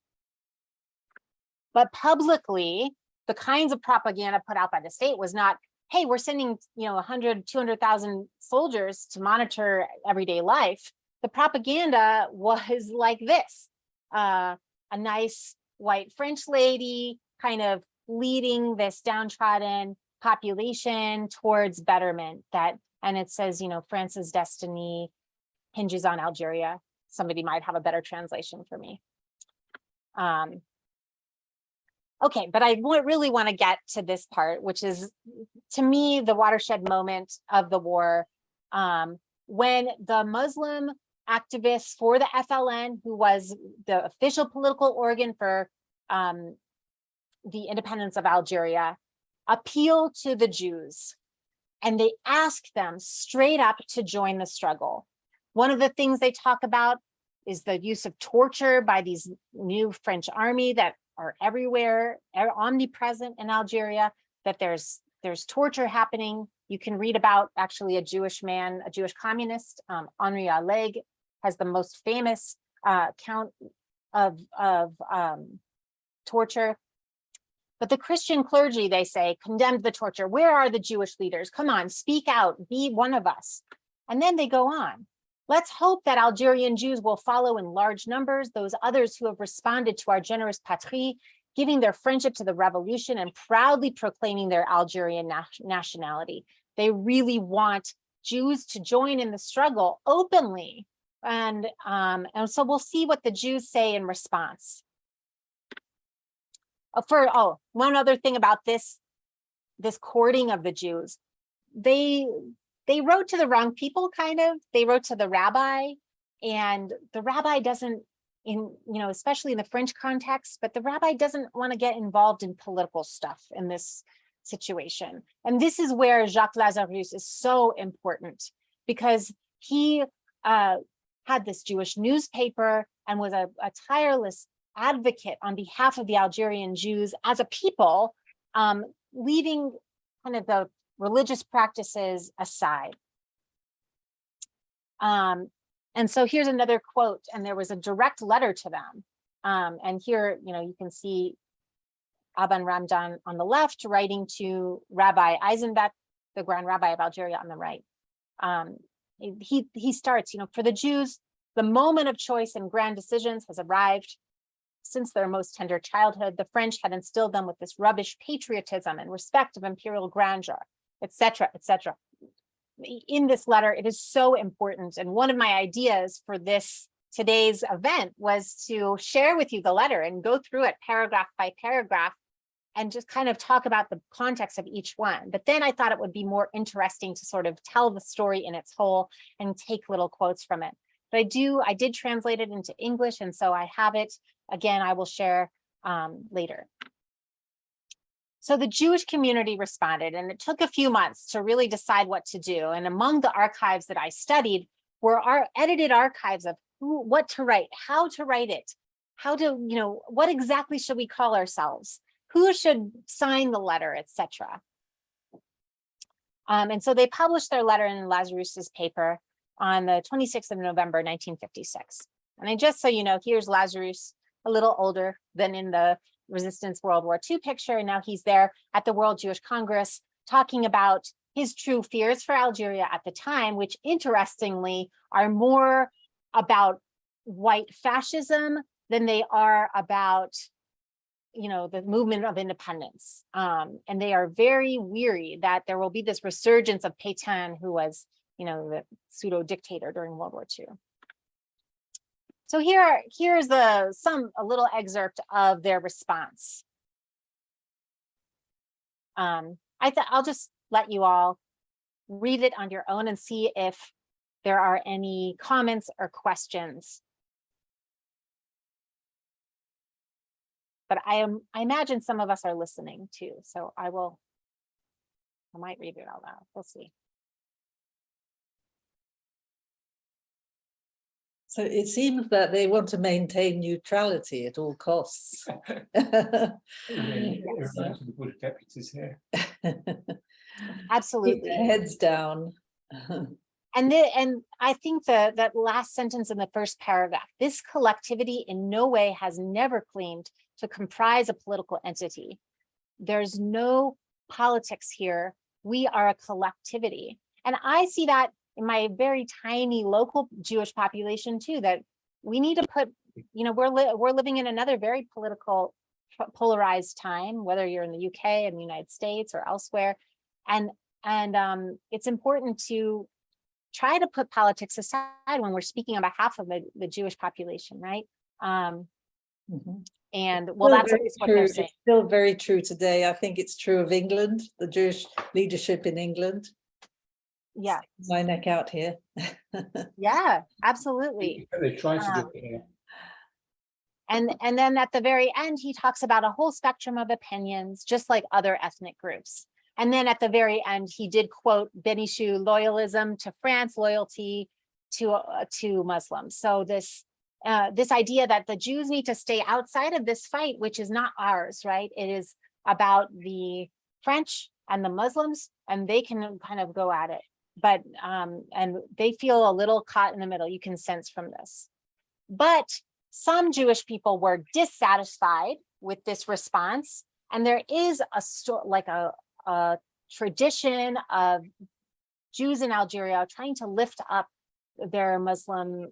But publicly, the kinds of propaganda put out by the state was not, hey, we're sending 100, 200,000 soldiers to monitor everyday life. The propaganda was like this: a nice white French lady kind of leading this downtrodden population towards betterment. And it says, France's destiny hinges on Algeria. Somebody might have a better translation for me. Okay, but I really want to get to this part, which is, to me, the watershed moment of the war, when the Muslim activists for the FLN, who was the official political organ for the independence of Algeria, appeal to the Jews, and they ask them straight up to join the struggle. One of the things they talk about is the use of torture by these new French army that are everywhere, omnipresent in Algeria, that there's torture happening. You can read about, actually, a Jewish man, a Jewish communist, Henri Alleg, has the most famous account of torture. But the Christian clergy, they say, condemned the torture. Where are the Jewish leaders? Come on, speak out, be one of us. And then they go on. Let's hope that Algerian Jews will follow in large numbers, those others who have responded to our generous patrie, giving their friendship to the revolution and proudly proclaiming their Algerian nationality. They really want Jews to join in the struggle openly. And so we'll see what the Jews say in response. One other thing about this courting of the Jews, they wrote to the wrong people, kind of. They wrote to the rabbi, and the rabbi doesn't especially in the French context, but the rabbi doesn't want to get involved in political stuff in this situation. And this is where Jacques Lazarus is so important, because he had this Jewish newspaper and was a tireless advocate on behalf of the Algerian Jews as a people, leaving kind of the religious practices aside. And so here's another quote, and there was a direct letter to them. And here, you can see Aban Ramdan on the left writing to Rabbi Eisenbach, the Grand Rabbi of Algeria, on the right. He starts, for the Jews, the moment of choice and grand decisions has arrived. Since their most tender childhood, the French had instilled them with this rubbish patriotism and respect of imperial grandeur, etc., etc. In this letter, it is so important. And one of my ideas for today's event was to share with you the letter and go through it paragraph by paragraph and just kind of talk about the context of each one. But then I thought it would be more interesting to sort of tell the story in its whole and take little quotes from it. But I did translate it into English, and so I have it. Again, I will share later. So the Jewish community responded, and it took a few months to really decide what to do. And among the archives that I studied were our edited archives of what to write, how to write it, what exactly should we call ourselves, who should sign the letter, etc. And so they published their letter in Lazarus's paper on the 26th of November, 1956. And just so you know, here's Lazarus, a little older than in the Resistance World War II picture. And now he's there at the World Jewish Congress talking about his true fears for Algeria at the time, which interestingly are more about white fascism than they are about, the movement of independence. And they are very weary that there will be this resurgence of Pétain, who was, the pseudo dictator during World War II. So here's a little excerpt of their response. I'll just let you all read it on your own and see if there are any comments or questions. But I imagine some of us are listening too, so I might read it out loud. We'll see. So it seems that they want to maintain neutrality at all costs. The Board of Deputies here. Absolutely. Keep their heads down. And I think that last sentence in the first paragraph, this collectivity in no way has never claimed to comprise a political entity. There's no politics here. We are a collectivity. And I see that in my very tiny local Jewish population too, that we need to put, we're living in another very political, polarized time, whether you're in the UK, in the United States, or elsewhere. And it's important to try to put politics aside when we're speaking on behalf of the Jewish population, right? And well, that's what they're saying. It's still very true today. I think it's true of England, the Jewish leadership in England. Yeah. My neck out here. Yeah, absolutely. They try to do it here. And then at the very end, he talks about a whole spectrum of opinions, just like other ethnic groups. And then at the very end, he did quote Benichou, loyalism to France, loyalty to Muslims. So this idea that the Jews need to stay outside of this fight, which is not ours, right? It is about the French and the Muslims, and they can kind of go at it. But and they feel a little caught in the middle, you can sense from this. But some Jewish people were dissatisfied with this response, and there is a tradition of Jews in Algeria trying to lift up their Muslim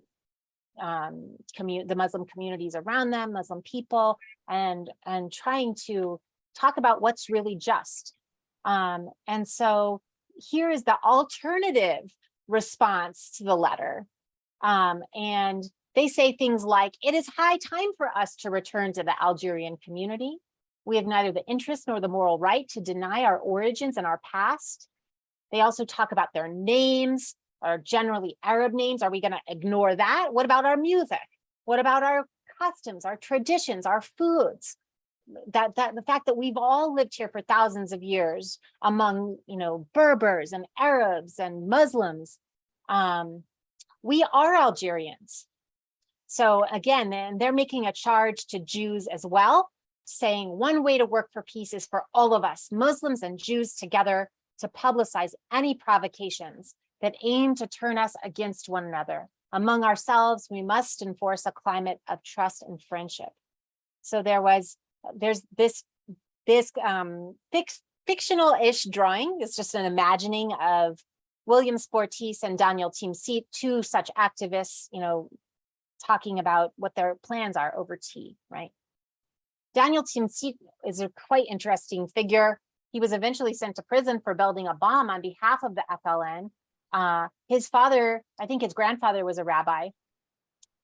the Muslim communities around them, Muslim people, and trying to talk about what's really just. And so here is the alternative response to the letter. And they say things like, it is high time for us to return to the Algerian community. We have neither the interest nor the moral right to deny our origins and our past. They also talk about their names, or generally Arab names. Are we going to ignore that? What about our music? What about our customs, our traditions, our foods, that the fact that we've all lived here for thousands of years among, Berbers and Arabs and Muslims. We are Algerians. So again, and they're making a charge to Jews as well, saying one way to work for peace is for all of us, Muslims and Jews together, to publicize any provocations that aim to turn us against one another. Among ourselves, we must enforce a climate of trust and friendship. So there's this fictional-ish drawing. It's just an imagining of William Sportis and Daniel Timsit, two such activists, talking about what their plans are over tea, right? Daniel Timsit is a quite interesting figure. He was eventually sent to prison for building a bomb on behalf of the FLN. His father, I think his grandfather, was a rabbi.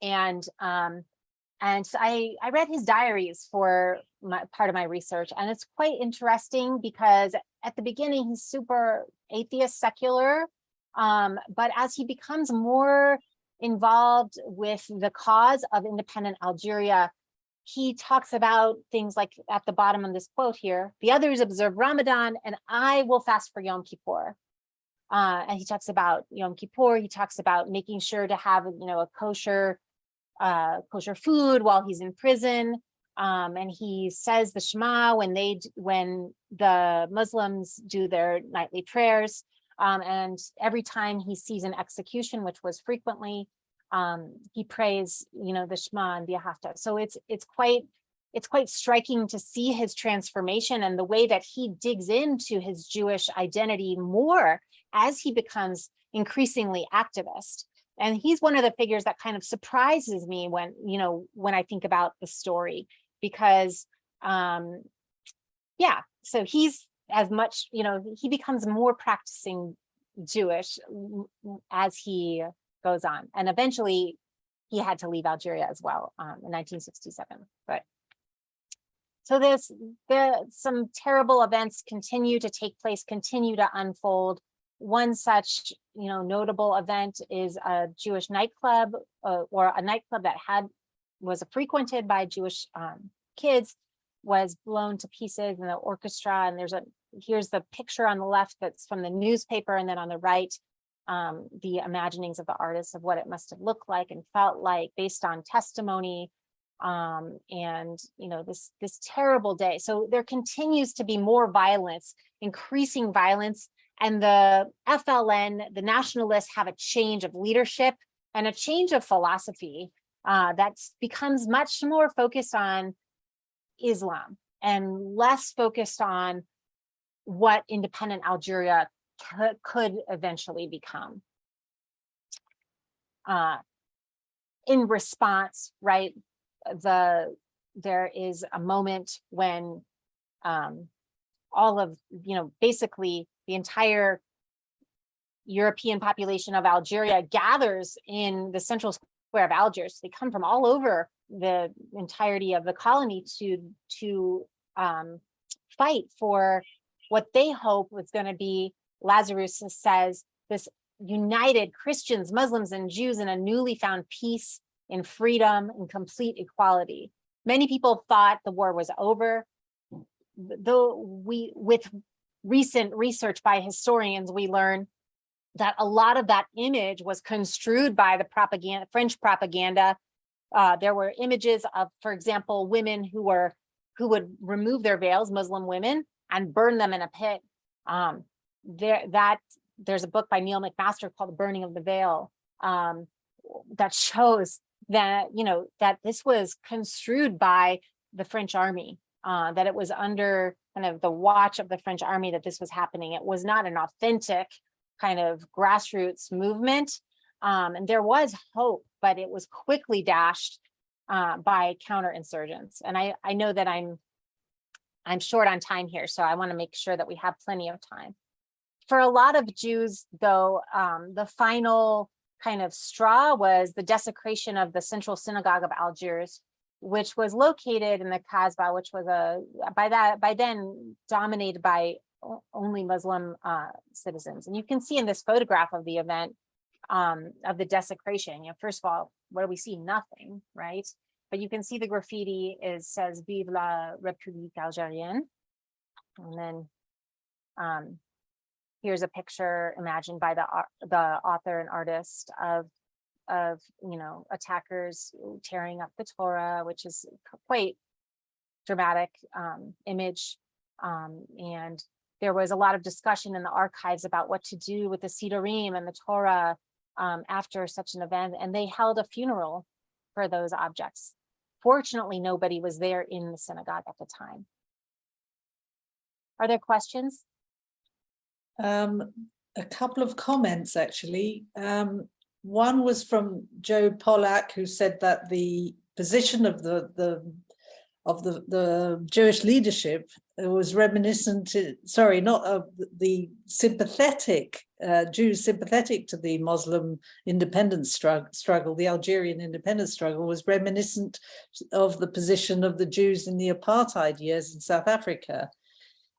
And so I read his diaries for part of my research, and it's quite interesting because at the beginning he's super atheist, secular, but as he becomes more involved with the cause of independent Algeria, he talks about things like at the bottom of this quote here: the others observe Ramadan and I will fast for Yom Kippur. And he talks about Yom Kippur. He talks about making sure to have, a kosher food while he's in prison. And he says the Shema when the Muslims do their nightly prayers. And every time he sees an execution, which was frequently, he prays, the Shema and the Haftarah. So it's quite striking to see his transformation and the way that he digs into his Jewish identity more as he becomes increasingly activist. And he's one of the figures that kind of surprises me when I think about the story, because so he's as much, he becomes more practicing Jewish as he goes on. And eventually he had to leave Algeria as well in 1967. But so some terrible events continue to take place, continue to unfold. One such, notable event is a Jewish nightclub, or a nightclub that was frequented by Jewish kids, was blown to pieces in the orchestra. And here's the picture on the left that's from the newspaper, and then on the right, the imaginings of the artists of what it must have looked like and felt like based on testimony. And this terrible day. So there continues to be more violence, increasing violence. And the FLN, the nationalists, have a change of leadership and a change of philosophy that becomes much more focused on Islam and less focused on what independent Algeria could eventually become. In response, right, there is a moment when all of, basically the entire European population of Algeria gathers in the central square of Algiers. They come from all over the entirety of the colony to fight for what they hope was going to be, Lazarus says, this united Christians, Muslims, and Jews in a newly found peace, in freedom, and complete equality. Many people thought the war was over, though with recent research by historians, we learn that a lot of that image was construed by the French propaganda. There were images of, for example, women who would remove their veils, Muslim women, and burn them in a pit. There's a book by Neil McMaster called The Burning of the Veil that shows that, that this was construed by the French army, that it was under kind of the watch of the French army that this was happening. It was not an authentic kind of grassroots movement. And there was hope, but it was quickly dashed by counterinsurgents. And I know that I'm short on time here, so I want to make sure that we have plenty of time. For a lot of Jews, though, the final kind of straw was the desecration of the Central Synagogue of Algiers, which was located in the Kasbah, which was by then dominated by only Muslim citizens. And you can see in this photograph of the event, of the desecration, first of all, what do we see? Nothing, right? but you can see the graffiti says Vive la République Algérienne. And then here's a picture imagined by the author and artist of attackers tearing up the Torah, which is quite dramatic image. And there was a lot of discussion in the archives about what to do with the Sidurim and the Torah after such an event, and they held a funeral for those objects. Fortunately, nobody was there in the synagogue at the time. Are there questions? A couple of comments, actually. One was from Joe Pollack, who said that the position of the Jewish leadership was reminiscent, sorry, not of the sympathetic, Jews sympathetic to the Muslim independence struggle, the Algerian independence struggle, was reminiscent of the position of the Jews in the apartheid years in South Africa.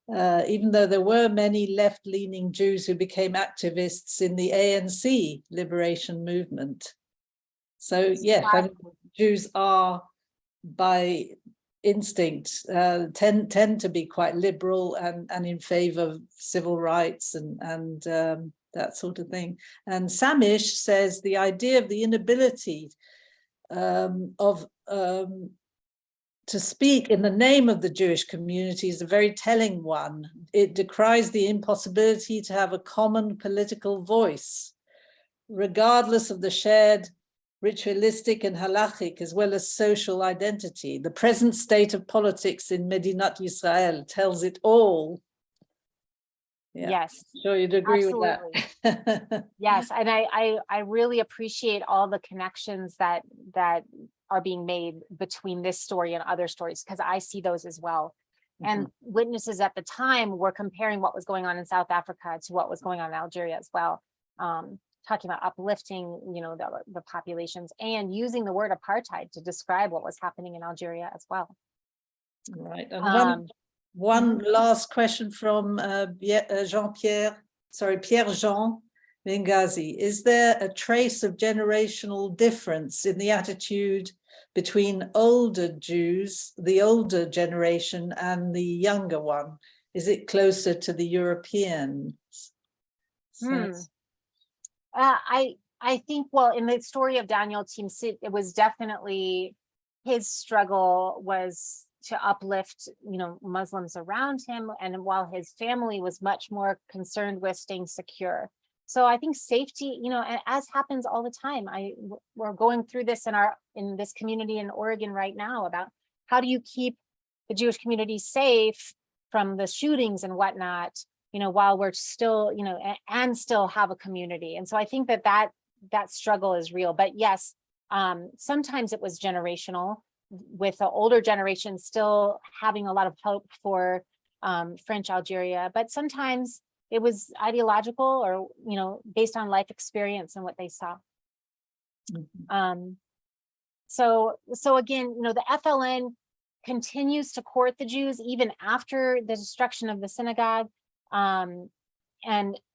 Even though there were many left-leaning Jews who became activists in the ANC liberation movement. So yes, I mean, Jews are by instinct tend to be quite liberal and in favor of civil rights and that sort of thing. And Samish says the idea of the inability to speak in the name of the Jewish community is a very telling one. It decries the impossibility to have a common political voice, regardless of the shared ritualistic and halachic as well as social identity. The present state of politics in Medinat Yisrael tells it all. Yeah. Yes. Sure you'd agree absolutely. with that. Yes, and I really appreciate all the connections that are being made between this story and other stories, because I see those as well. And witnesses at the time were comparing what was going on in South Africa to what was going on in Algeria as well. Talking about uplifting, the populations and using the word apartheid to describe what was happening in Algeria as well. Right. And one last question from Pierre-Jean Benghazi. Is there a trace of generational difference in the attitude between older Jews, the older generation, and the younger one? Is it closer to the Europeans? I think, well, in the story of Daniel Timsit, it was definitely his struggle was to uplift, Muslims around him, and while his family was much more concerned with staying secure. So I think safety, as happens all the time. We're going through this in this community in Oregon right now about how do you keep the Jewish community safe from the shootings and whatnot, while we're still, and still have a community. And so I think that struggle is real. But yes, sometimes it was generational, with the older generation still having a lot of hope for French Algeria, but sometimes it was ideological or, based on life experience and what they saw. So again, the FLN continues to court the Jews even after the destruction of the synagogue. And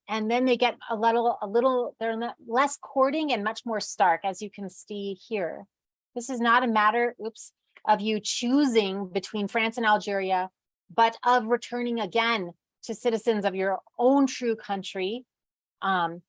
then they get a little, they're less courting and much more stark, as you can see here. This is not a matter, of you choosing between France and Algeria, but of returning again to citizens of your own true country. One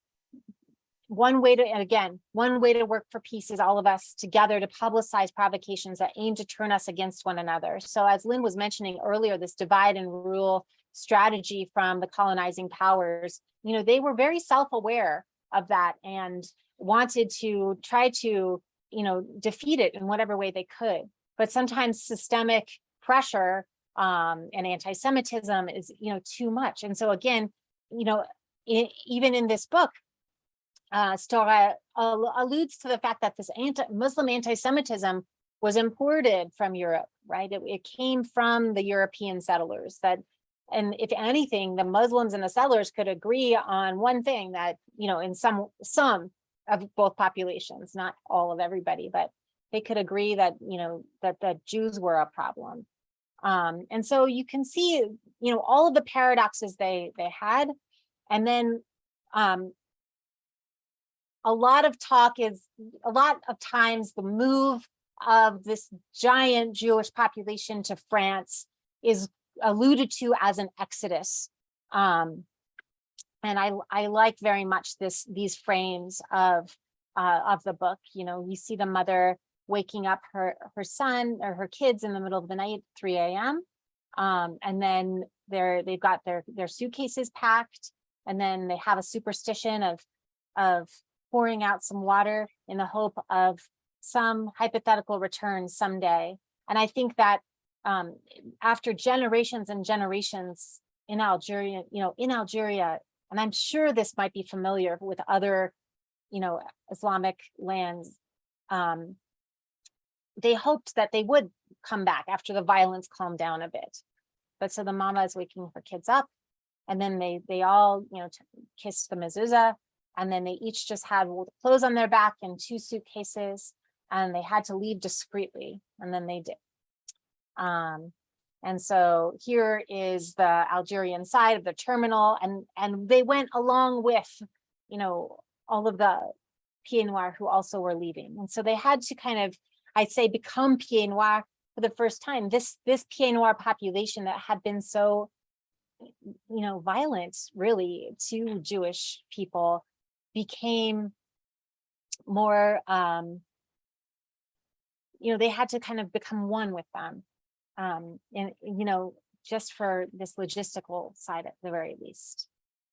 way to work for peace is all of us together to publicize provocations that aim to turn us against one another. So as Lynn was mentioning earlier, this divide and rule strategy from the colonizing powers, they were very self-aware of that and wanted to try to, defeat it in whatever way they could. But sometimes systemic pressure and anti-Semitism is, too much. And so again, even in this book, Stora alludes to the fact that this Muslim anti-Semitism was imported from Europe, right? It came from the European settlers and if anything, the Muslims and the settlers could agree on one thing, that, in some of both populations, not all of everybody, but they could agree that, that the Jews were a problem. And so you can see, all of the paradoxes they had. And then a lot of times the move of this giant Jewish population to France is alluded to as an exodus. And I like very much these frames of the book. You know, you see the mother waking up her son or her kids in the middle of the night, 3 a.m. And then they've got their suitcases packed, and then they have a superstition of pouring out some water in the hope of some hypothetical return someday. And I think that after generations and generations in Algeria, and I'm sure this might be familiar with other, Islamic lands, they hoped that they would come back after the violence calmed down a bit. But so the mama is waking her kids up, and then they all, kissed the mezuzah, and then they each just had clothes on their back and 2 suitcases, and they had to leave discreetly, and then they did. And so here is the Algerian side of the terminal, and they went along with, all of the pieds noirs who also were leaving. And so they had to kind of, I'd say, become pieds noirs for the first time. This pieds noir population that had been so, violent really to Jewish people became more, they had to kind of become one with them. And, just for this logistical side at the very least.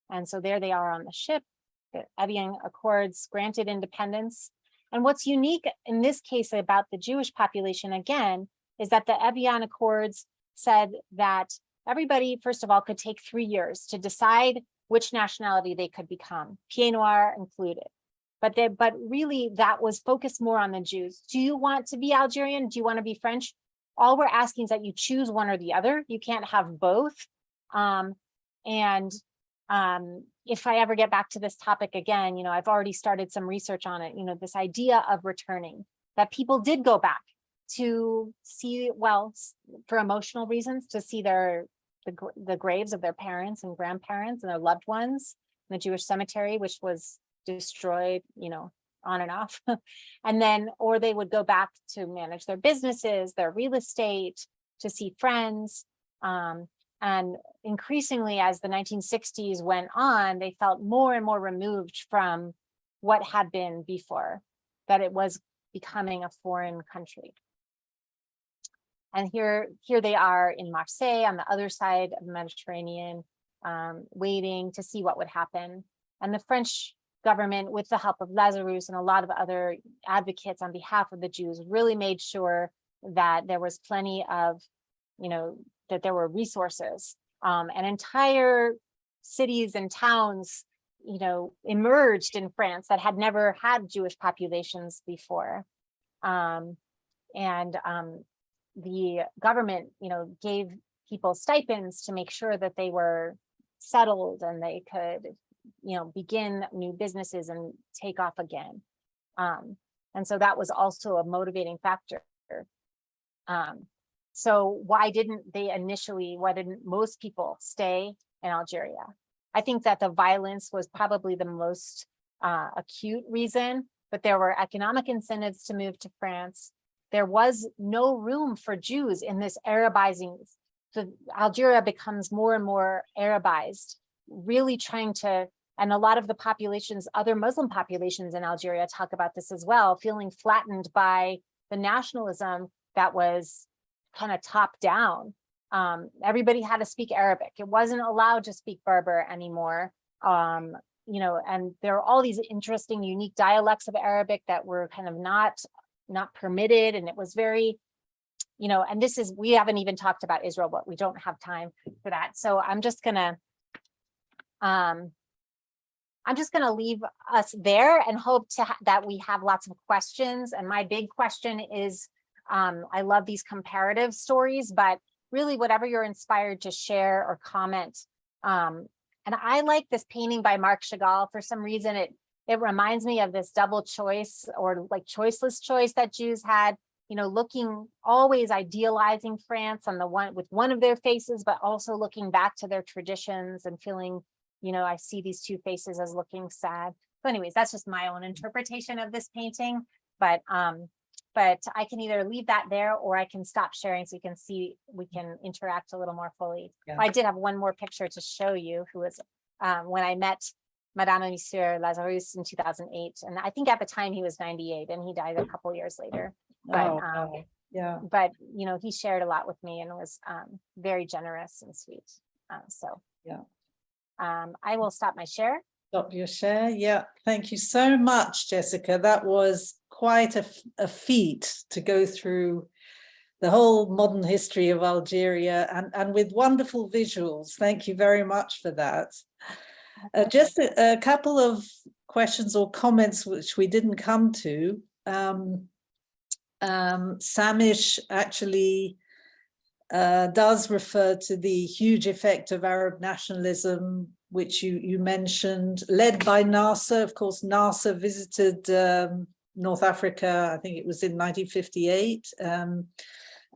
And so there they are on the ship. The Evian Accords granted independence. And what's unique in this case about the Jewish population, again, is that the Evian Accords said that everybody, first of all, could take 3 years to decide which nationality they could become, pieds noirs included. But really that was focused more on the Jews. Do you want to be Algerian? Do you want to be French? All we're asking is that you choose one or the other. You can't have both. If I ever get back to this topic again, I've already started some research on it, this idea of returning, that people did go back to see, well, for emotional reasons, to see the graves of their parents and grandparents and their loved ones in the Jewish cemetery, which was destroyed, on and off. And then, or they would go back to manage their businesses, their real estate, to see friends. And increasingly, as the 1960s went on, they felt more and more removed from what had been before, that it was becoming a foreign country. And here they are in Marseille on the other side of the Mediterranean, waiting to see what would happen. And the French government, with the help of Lazarus and a lot of other advocates on behalf of the Jews, really made sure that there was plenty of, that there were resources, and entire cities and towns, emerged in France that had never had Jewish populations before. The government, gave people stipends to make sure that they were settled and they could, begin new businesses and take off again. And so that was also a motivating factor. So why didn't most people stay in Algeria? I think that the violence was probably the most acute reason, but there were economic incentives to move to France. There was no room for Jews in this Arabizing. So Algeria becomes more and more Arabized, really trying to, and a lot of the populations, other Muslim populations in Algeria talk about this as well, feeling flattened by the nationalism that was kind of top down. Everybody had to speak Arabic. It wasn't allowed to speak Berber anymore. And there are all these interesting, unique dialects of Arabic that were kind of not permitted. And it was very, and we haven't even talked about Israel, but we don't have time for that. So I'm just gonna leave us there and hope that we have lots of questions. And my big question is, I love these comparative stories, but really whatever you're inspired to share or comment. And I like this painting by Marc Chagall. For some reason, it reminds me of this double choice or like choiceless choice that Jews had, looking, always idealizing France on the one with one of their faces, but also looking back to their traditions and feeling, I see these two faces as looking sad. So anyways, that's just my own interpretation of this painting. But but I can either leave that there or I can stop sharing so you can see, we can interact a little more fully. Yeah. I did have one more picture to show you, who was when I met Madame and Monsieur Lazarus in 2008. And I think at the time he was 98 and he died a couple years later. But, Oh, wow. Yeah. but you know, he shared a lot with me and was very generous and sweet. Yeah. I will stop my share. Stop your share. Yeah. Thank you so much, Jessica. That was quite a feat to go through the whole modern history of Algeria and with wonderful visuals. Thank you very much for that. Just a couple of questions or comments which we didn't come to. Samish actually does refer to the huge effect of Arab nationalism, which you mentioned, led by Nasser. Of course, Nasser visited North Africa, I think it was in 1958.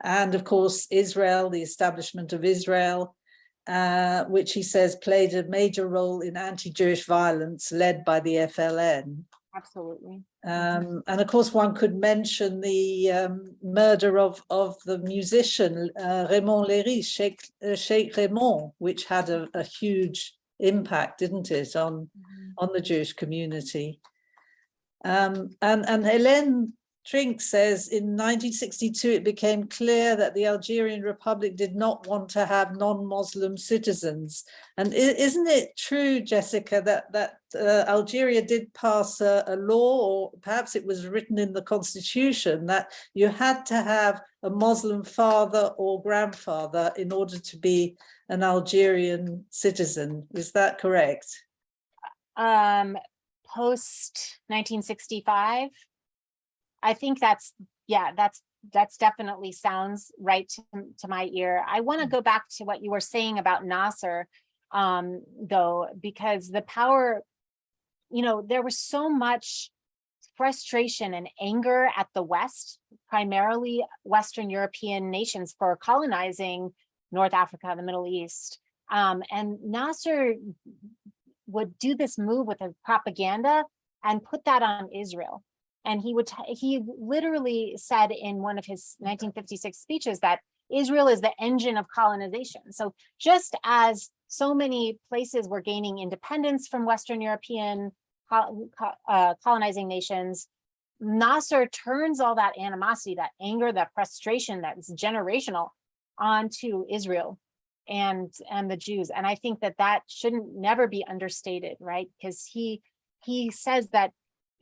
And of course, Israel, the establishment of Israel, which he says played a major role in anti-Jewish violence led by the FLN. Absolutely. And of course, one could mention the murder of the musician Raymond Léry, Sheikh Raymond, which had a huge impact, didn't it, on the Jewish community. And Hélène Trink says in 1962 it became clear that the Algerian Republic did not want to have non-Muslim citizens. And isn't it true, Jessica, that Algeria did pass a law, or perhaps it was written in the constitution, that you had to have a Muslim father or grandfather in order to be an Algerian citizen? Is that correct? Post 1965. I think that's definitely sounds right to my ear. I want to go back to what you were saying about Nasser, though, because the power, you know, there was so much frustration and anger at the West, primarily Western European nations, for colonizing North Africa, the Middle East. And Nasser would do this move with a propaganda and put that on Israel. And he literally said in one of his 1956 speeches that Israel is the engine of colonization. So just as so many places were gaining independence from Western European colonizing nations, Nasser turns all that animosity, that anger, that frustration that's generational onto Israel and the Jews. And I think that shouldn't never be understated, right? Because he says that,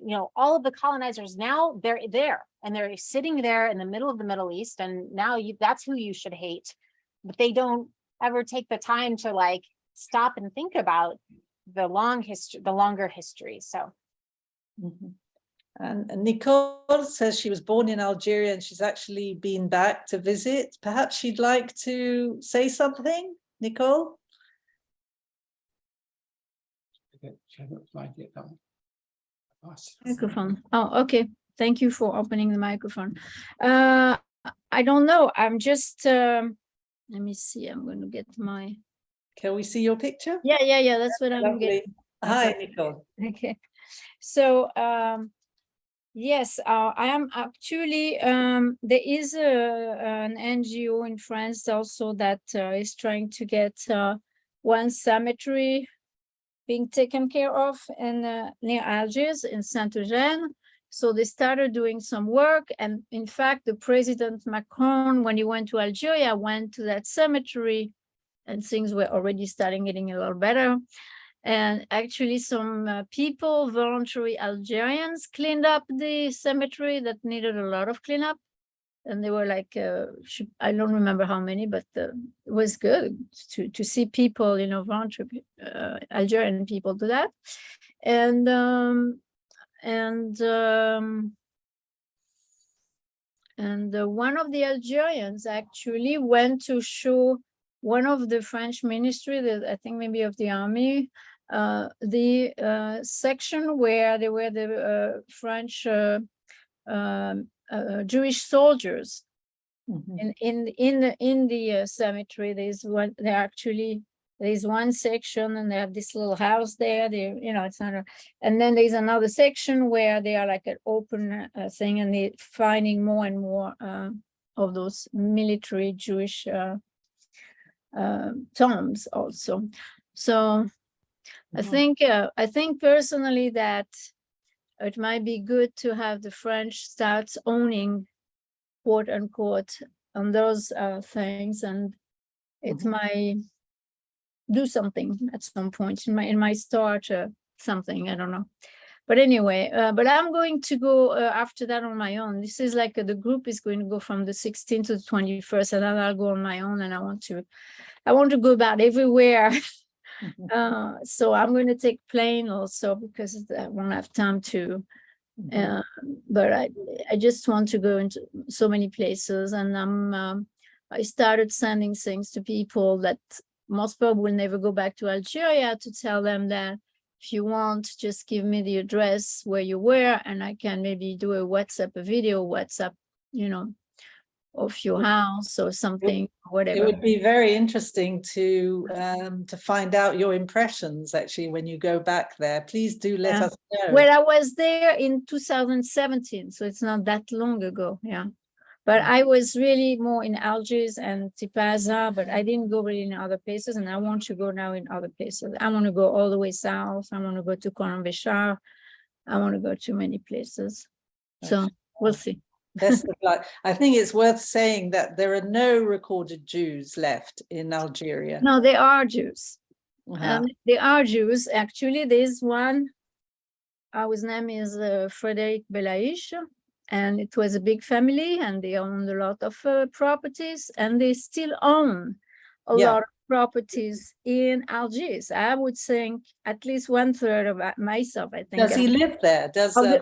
you know, all of the colonizers now, they're there and they're sitting there in the middle of the Middle East, and now that's who you should hate. But they don't ever take the time to like stop and think about the longer history. So and Nicole says she was born in Algeria and she's actually been back to visit. Perhaps she'd like to say something, Nicole? Microphone. Oh, okay. Thank you for opening the microphone. I don't know. I'm just, let me see. I'm going to get my. Can we see your picture? Yeah. That's what I'm getting. Hi, Nicole. Okay. So, yes, I am actually, there is an NGO in France also that is trying to get one cemetery being taken care of in near Algiers in Saint-Eugène. So they started doing some work. And in fact, the President Macron, when he went to Algeria, went to that cemetery and things were already starting getting a little better. And actually some people, voluntary Algerians, cleaned up the cemetery that needed a lot of cleanup. And they were like, I don't remember how many, but it was good to see people, you know, voluntary Algerian people do that. And one of the Algerians actually went to show one of the French ministry, that I think maybe of the army, the section where there were the French Jewish soldiers. In the cemetery. There's one. There actually there's one section and they have this little house there. They, you know, it's not a, and then there's another section where they are like an open thing, and they're finding more and more of those military Jewish tombs also. So I think personally that it might be good to have the French start owning, quote unquote, on those things, and it might do something at some point. It might start something, I don't know. But anyway, but I'm going to go after that on my own. This is like the group is going to go from the 16th to the 21st, and then I'll go on my own, and I want to go about everywhere. So I'm going to take plane also, because I won't have time to. But I just want to go into so many places, and I started sending things to people that most people will never go back to Algeria, to tell them that if you want, just give me the address where you were, and I can maybe do a video WhatsApp, you know, of your house or something, whatever. It would be very interesting to find out your impressions actually when you go back there. Please do let us know. Well, I was there in 2017, so it's not that long ago. Yeah. But I was really more in Algiers and Tipaza, but I didn't go really in other places, and I want to go now in other places. I want to go all the way south. I want to go to Colonization. I want to go to many places. So we'll see. Best of luck. I think it's worth saying that there are no recorded Jews left in Algeria. No, there are Jews. There are Jews. Actually, there's one. His name is Frédéric Belaïch. And it was a big family, and they owned a lot of properties, and they still own a lot of properties in Algiers. I would think at least 1/3 of myself, I think. Does he live there?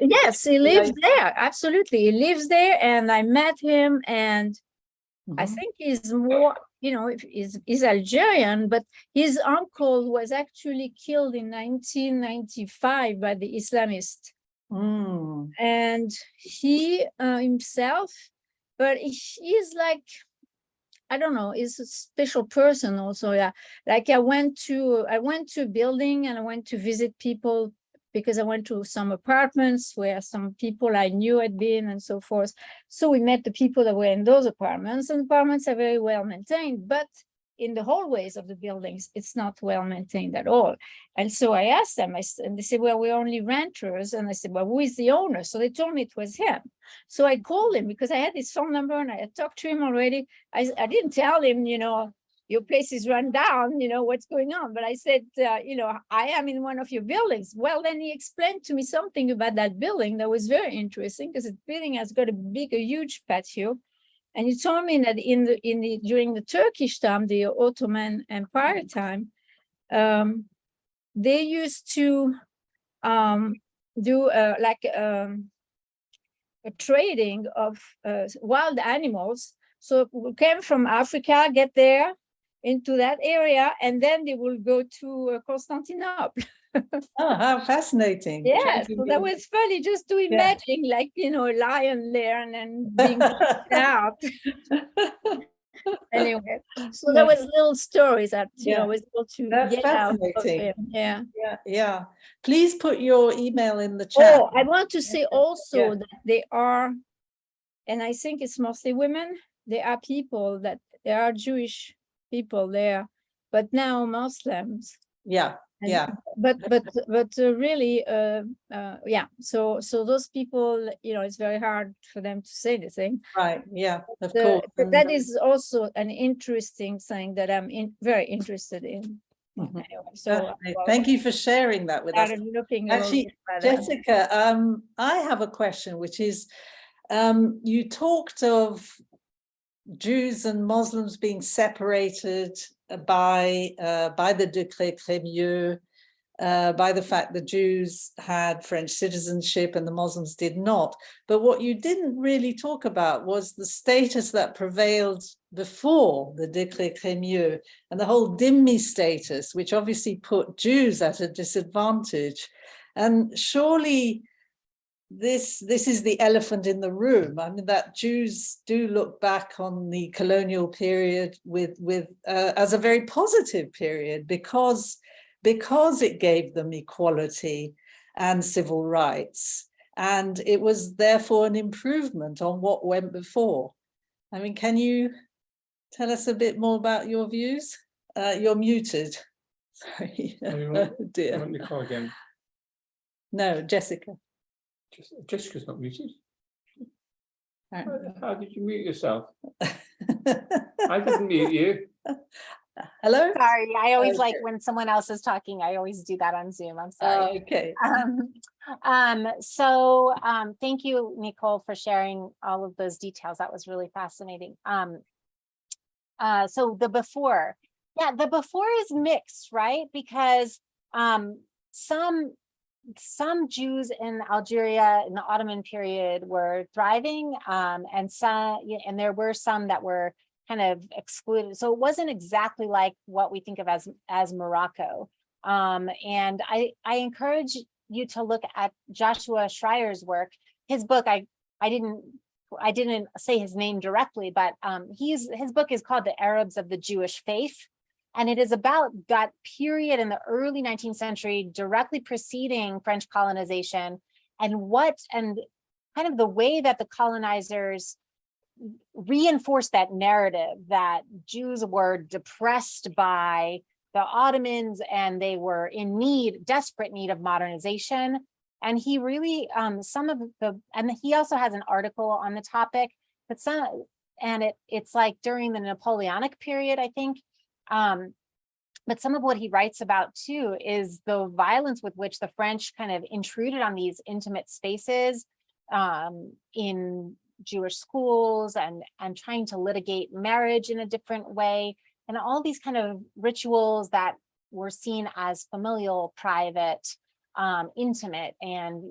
Yes, he lives there. Absolutely. He lives there, and I met him, and I think he's more, you know, he's Algerian, but his uncle was actually killed in 1995 by the Islamists. And he himself, but he's like, I don't know, he's a special person also. Yeah, like I went to a building, and I went to visit people, because I went to some apartments where some people I knew had been and so forth. So we met the people that were in those apartments, and apartments are very well maintained, but in the hallways of the buildings, it's not well maintained at all. And so I asked them, and they said, well, we're only renters. And I said, well, who is the owner? So they told me it was him. So I called him, because I had his phone number and I had talked to him already. I didn't tell him, you know, your place is run down, you know, what's going on. But I said, you know, I am in one of your buildings. Well, then he explained to me something about that building that was very interesting, because the building has got a huge patio. And he told me that during the Turkish time, the Ottoman Empire time, they used to do a trading of wild animals. So we came from Africa, get there into that area, and then they will go to Constantinople. Oh, how fascinating. Yeah, so that was funny just to imagine, like, you know, a lion there and then being out. Anyway, so there was little stories that, you know, was able to get out of it. Yeah. Please put your email in the chat. Oh, I want to say also that they are, and I think it's mostly women, there are people that, there are Jewish people there, but now Muslims. But really, so those people, you know, it's very hard for them to say the thing. Right. Yeah. Of course. But that is also an interesting thing that I'm very interested in. Anyway, so thank you for sharing that with us. Actually, Jessica, I have a question, which is, you talked of Jews and Muslims being separated by the Decree Cremieux, by the fact that Jews had French citizenship and the Muslims did not. But what you didn't really talk about was the status that prevailed before the Decree Cremieux, and the whole dhimmi status, which obviously put Jews at a disadvantage. And surely this is the elephant in the room. I mean, that Jews do look back on the colonial period with as a very positive period because it gave them equality and civil rights, and it was therefore an improvement on what went before. I mean, can you tell us a bit more about your views? You're muted. Sorry. Oh dear. You want me to call again? No, Jessica. Jessica's not muted. Apparently. How did you mute yourself? I didn't mute you. Hello? Sorry, I always like Okay. when someone else is talking, I always do that on Zoom. I'm sorry. Okay. Thank you, Nicole, for sharing all of those details. That was really fascinating. So the before, yeah, the before is mixed, right? Because some Jews in Algeria in the Ottoman period were thriving, and there were some that were kind of excluded. So it wasn't exactly like what we think of as Morocco. And I encourage you to look at Joshua Schreier's work. His book, I didn't say his name directly, but his book is called The Arabs of the Jewish Faith. And it is about that period in the early 19th century, directly preceding French colonization, and kind of the way that the colonizers reinforced that narrative that Jews were depressed by the Ottomans and they were in desperate need of modernization. And he really, and he also has an article on the topic, but it's like during the Napoleonic period, I think. But some of what he writes about too is the violence with which the French kind of intruded on these intimate spaces in Jewish schools and trying to litigate marriage in a different way, and all these kind of rituals that were seen as familial, private, intimate, and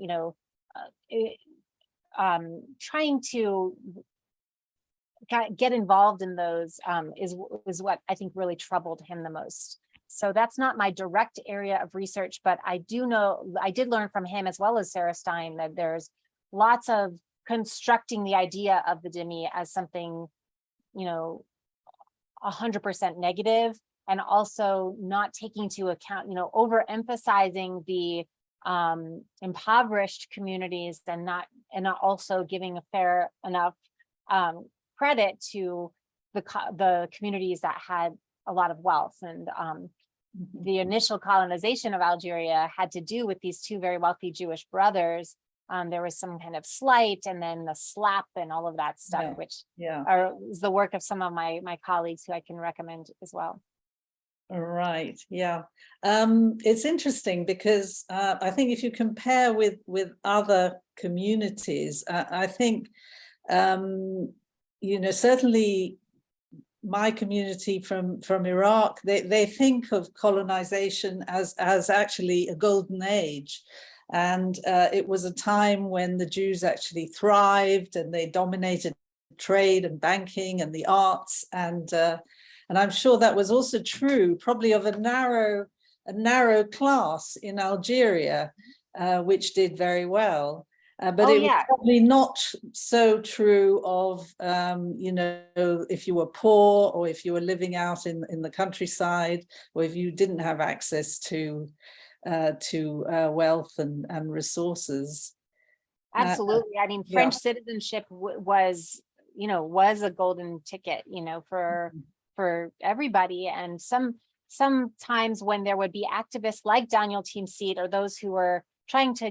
trying to get involved in those is what I think really troubled him the most. So that's not my direct area of research, but I did learn from him as well as Sarah Stein that there's lots of constructing the idea of the dhimmi as something, 100% negative, and also not taking into account, overemphasizing the impoverished communities and not also giving a fair enough credit to the communities that had a lot of wealth. And the initial colonization of Algeria had to do with these two very wealthy Jewish brothers. There was some kind of slight, and then the slap and all of that stuff, which is the work of some of my colleagues who I can recommend as well. All right. Yeah. It's interesting because I think if you compare with other communities, I think, certainly my community from Iraq, they think of colonization as actually a golden age. And it was a time when the Jews actually thrived and they dominated trade and banking and the arts. And I'm sure that was also true probably of a narrow class in Algeria, which did very well. But it was probably not so true of, if you were poor or if you were living out in the countryside, or if you didn't have access to wealth and resources. Absolutely. I mean, French citizenship was a golden ticket, for everybody. And sometimes when there would be activists like Daniel Timsit, or those who were trying to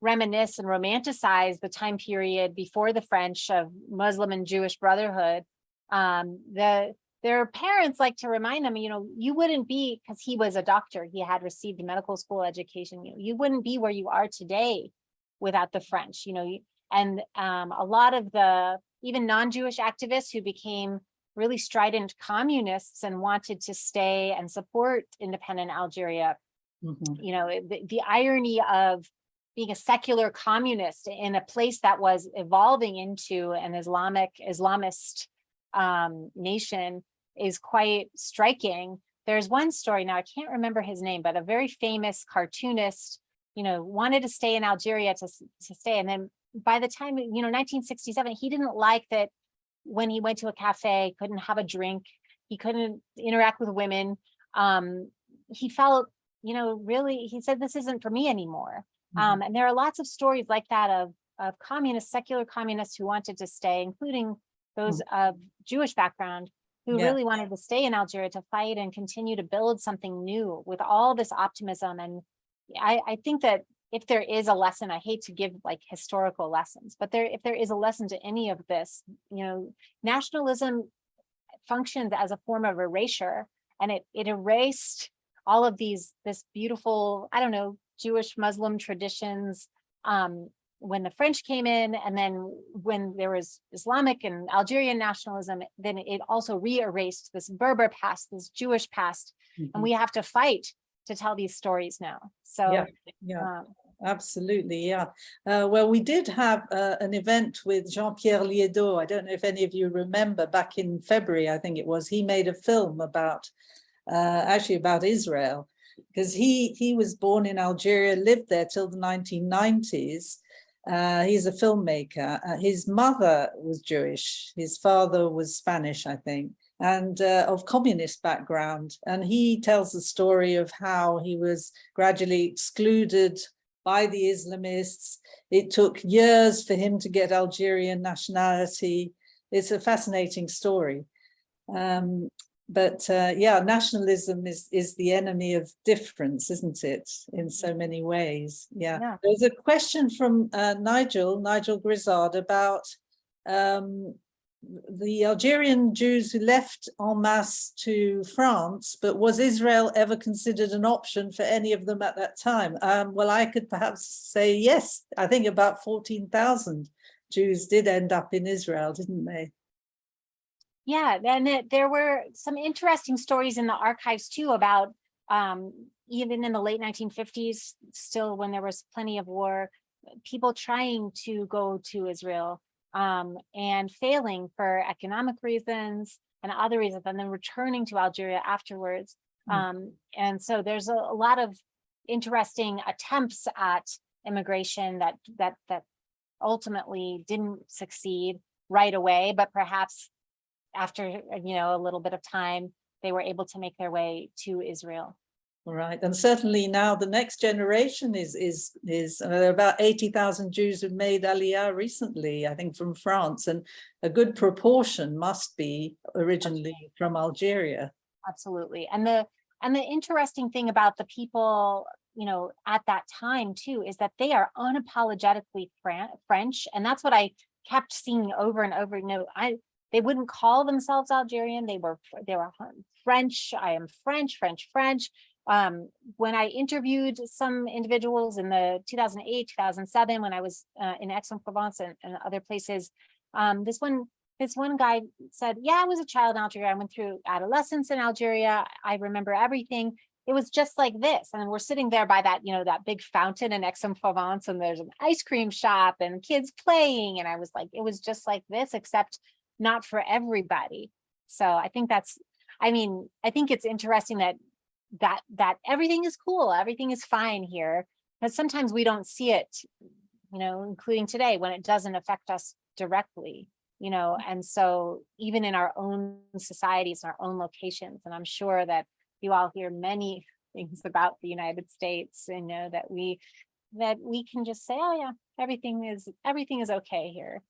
reminisce and romanticize the time period before the French of Muslim and Jewish brotherhood, their parents like to remind them, you wouldn't be, because he was a doctor, he had received a medical school education, you wouldn't be where you are today without the French, and a lot of the even non-Jewish activists who became really strident communists and wanted to stay and support independent Algeria, the irony of being a secular communist in a place that was evolving into an Islamist nation is quite striking. There's one story, now I can't remember his name, but a very famous cartoonist wanted to stay in Algeria to stay. And then by the time, 1967, he didn't like that when he went to a cafe, couldn't have a drink, he couldn't interact with women. He felt, really, he said, this isn't for me anymore. And there are lots of stories like that of communists, secular communists who wanted to stay, including those of Jewish background, who really wanted to stay in Algeria to fight and continue to build something new with all this optimism. And I think that if there is a lesson, I hate to give like historical lessons, but if there is a lesson to any of this, nationalism functioned as a form of erasure, and it erased all of this beautiful, Jewish Muslim traditions, when the French came in, and then when there was Islamic and Algerian nationalism, then it also re-erased this Berber past, this Jewish past, and we have to fight to tell these stories now. So absolutely, yeah. Well, we did have an event with Jean-Pierre Liédot. I don't know if any of you remember, back in February, I think it was, he made a film about, actually about Israel, because he was born in Algeria, lived there till the 1990s. He's a filmmaker. His mother was Jewish. His father was Spanish, I think, and of communist background. And he tells the story of how he was gradually excluded by the Islamists. It took years for him to get Algerian nationality. It's a fascinating story. But nationalism is the enemy of difference, isn't it, in so many ways? Yeah. There's a question from Nigel Grizzard about the Algerian Jews who left en masse to France, but was Israel ever considered an option for any of them at that time? Well, I could perhaps say yes. I think about 14,000 Jews did end up in Israel, didn't they? Yeah, and there were some interesting stories in the archives too about even in the late 1950s, still when there was plenty of war, people trying to go to Israel and failing for economic reasons and other reasons, and then returning to Algeria afterwards. And so there's a lot of interesting attempts at immigration that ultimately didn't succeed right away, but perhaps after a little bit of time, they were able to make their way to Israel. Right, and certainly now the next generation is there are about 80,000 Jews who've made Aliyah recently, I think, from France, and a good proportion must be originally from Algeria. Absolutely, and the interesting thing about the people, at that time too, is that they are unapologetically French, and that's what I kept seeing over and over. They wouldn't call themselves Algerian. They were French. I am French. When I interviewed some individuals in the 2008, 2007, when I was in Aix-en-Provence and other places, this one guy said, yeah, I was a child in Algeria. I went through adolescence in Algeria. I remember everything. It was just like this. And we're sitting there by that, that big fountain in Aix-en-Provence, and there's an ice cream shop and kids playing. And I was like, it was just like this, except not for everybody. So I think I think it's interesting that everything is cool, everything is fine here, but sometimes we don't see it, including today when it doesn't affect us directly, and so even in our own societies, our own locations, and I'm sure that you all hear many things about the United States, that we can just say, oh yeah, everything is okay here.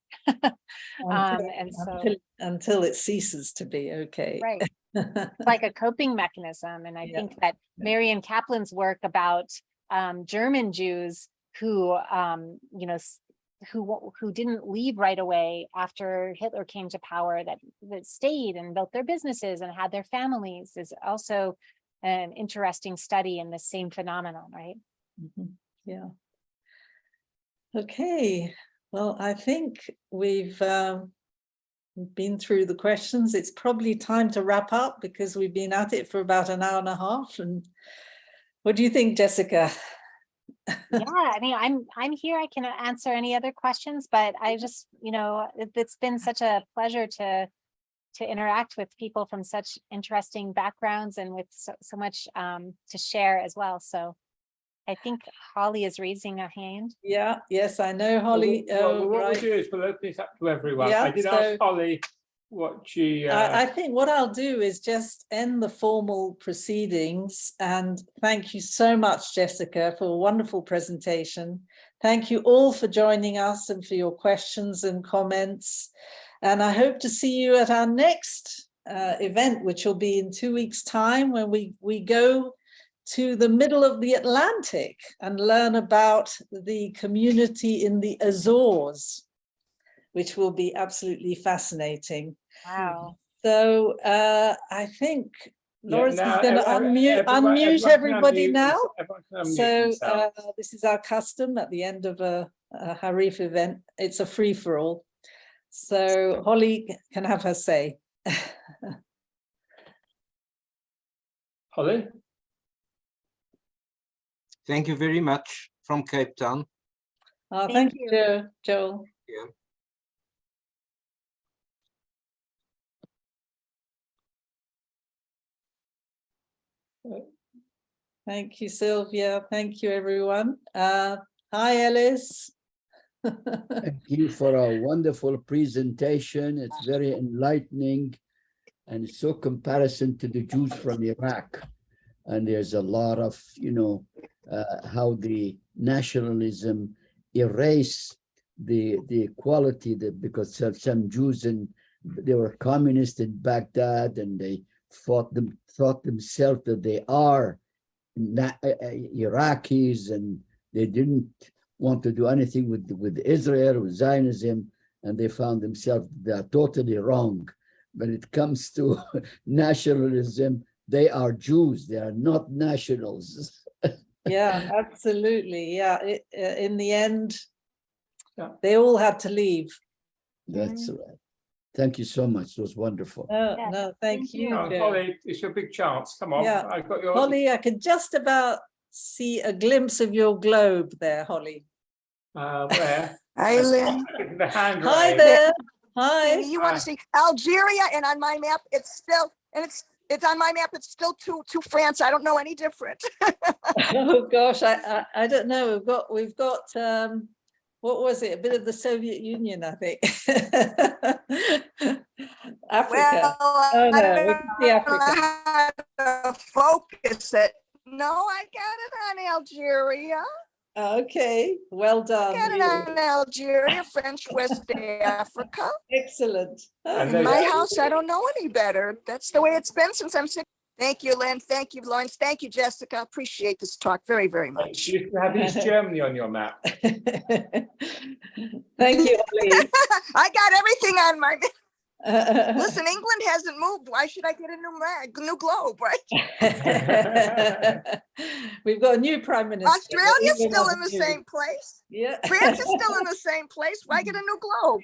Until it ceases to be okay. Right. It's like a coping mechanism. And I think that Marian Kaplan's work about German Jews who didn't leave right away after Hitler came to power, that stayed and built their businesses and had their families, is also an interesting study in the same phenomenon, right? Yeah. Okay. Well, I think we've been through the questions. It's probably time to wrap up because we've been at it for about an hour and a half. And what do you think, Jessica? Yeah, I'm here. I can answer any other questions, but I just, it's been such a pleasure to interact with people from such interesting backgrounds and with so much to share as well. So I think Holly is raising a hand. Yeah, yes, I know, Holly. Well, what right. we'll do is we'll open it up to everyone. Yeah, I did so- ask Holly what she... I think what I'll do is just end the formal proceedings, and thank you so much, Jessica, for a wonderful presentation. Thank you all for joining us and for your questions and comments. And I hope to see you at our next event, which will be in 2 weeks' time, when we go to the middle of the Atlantic and learn about the community in the Azores, which will be absolutely fascinating. Wow. So I think Laura's now going to unmute everybody now. Everyone can unmute So themselves. this is our custom at the end of a Harif event. It's a free-for-all. So Holly can have her say. Holly? Thank you very much from Cape Town. Thank you, Joel. Yeah. Thank you, Sylvia. Thank you, everyone. Hi, Ellis. Thank you for a wonderful presentation. It's very enlightening and so comparison to the Jews from Iraq. And there's a lot of, how the nationalism erase the equality, because some Jews they were communists in Baghdad, and they thought themselves that they are Iraqis, and they didn't want to do anything with Israel, with Zionism, and they found themselves they are totally wrong. When it comes to nationalism, they are Jews, they are not nationals. Yeah, absolutely. Yeah, in the end, they all had to leave. That's right. Thank you so much. It was wonderful. No, thank you. Joe. Holly, it's your big chance. Come on. Yeah. I've got your... Holly, I can just about see a glimpse of your globe there, Holly. Where? Hi, Lynn. The hand Hi raised. there. Hi. You want to see Algeria, and on my map, it's still, and it's on my map, it's still to France. I don't know any different. Oh gosh, I don't know. We've got what was it? A bit of the Soviet Union, I think. Africa. Well, Oh no, I don't we can see Africa. know how to focus it. No, I got it on Algeria. Okay, well done. Got it on Algeria, French West Africa. Excellent. And In my house, I don't know any better. That's the way it's been since I'm 6. Thank you, Lynn. Thank you, Lawrence. Thank you, Jessica. Appreciate this talk very, very much. You have East Germany on your map. Thank you, Holly. I got everything on my map. Listen, England hasn't moved. Why should I get a new globe, right? We've got a new prime minister. Australia's still in the same place. Yeah. France is still in the same place. Why get a new globe?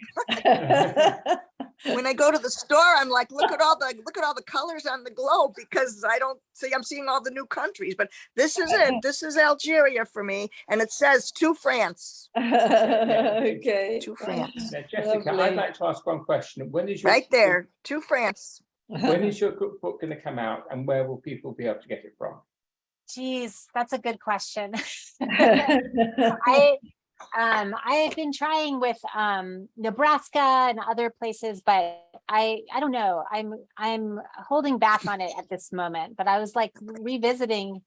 When I go to the store, I'm like, look at all the colors on the globe, because I don't see, I'm seeing all the new countries, but this is it. This is Algeria for me. And it says to France. Okay. To France. Now, Jessica, Lovely. I'd like to ask one question. When is your Right there, to France. When is your cookbook going to come out, and where will people be able to get it from? Geez, that's a good question. I've been trying with Nebraska and other places, but I don't know. I'm holding back on it at this moment. But I was like revisiting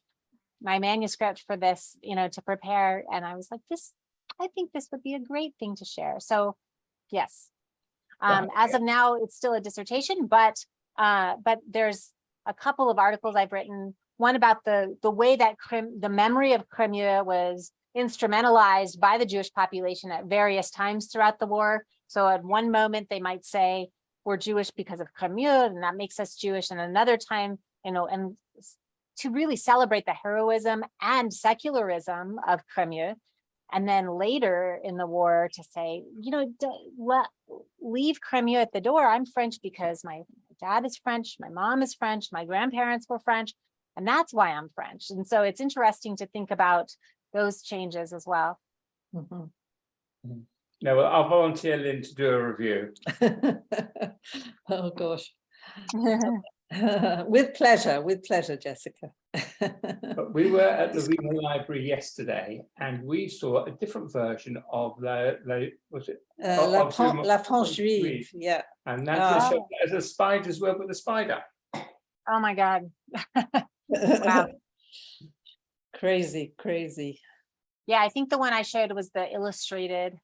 my manuscript for this, to prepare, and I was like, I think this would be a great thing to share. So, yes. As of now, it's still a dissertation, but there's a couple of articles I've written. One about the way that the memory of Cremieux was instrumentalized by the Jewish population at various times throughout the war. So at one moment they might say we're Jewish because of Cremieux, and that makes us Jewish. And another time, and to really celebrate the heroism and secularism of Cremieux. And then later in the war to say, leave Cremieux at the door. I'm French because my dad is French, my mom is French, my grandparents were French, and that's why I'm French. And so it's interesting to think about those changes as well. Mhm. No, well, I'll volunteer Lynn to do a review. Oh gosh. With pleasure, Jessica. But we were at the Reading Library yesterday, and we saw a different version of was it? La of France Juive, Juive. yeah. And that just Oh. showed as a spider's web with a spider. Oh my God. Wow. Crazy, crazy. Yeah, I think the one I showed was the illustrated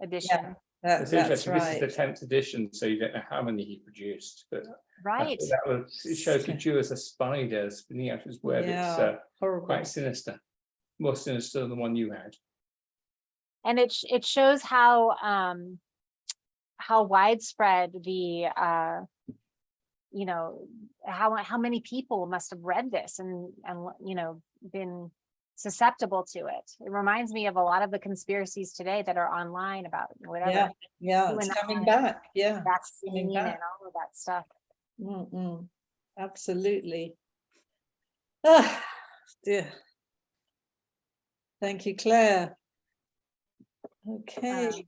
edition. It's That's interesting. This is the right. 10th edition, so you don't know how many he produced. But Right. it shows the Jew as a spider spinning out his web. Yeah, It's horrible. quite sinister, more sinister than the one you had. And it shows how widespread the you know, how many people must have read this and you know, been susceptible to it. It reminds me of a lot of the conspiracies today that are online about whatever. Yeah, it's coming back. Yeah, Vaccine back. and all of that stuff. Absolutely. Ah, dear. Thank you, Claire. Okay.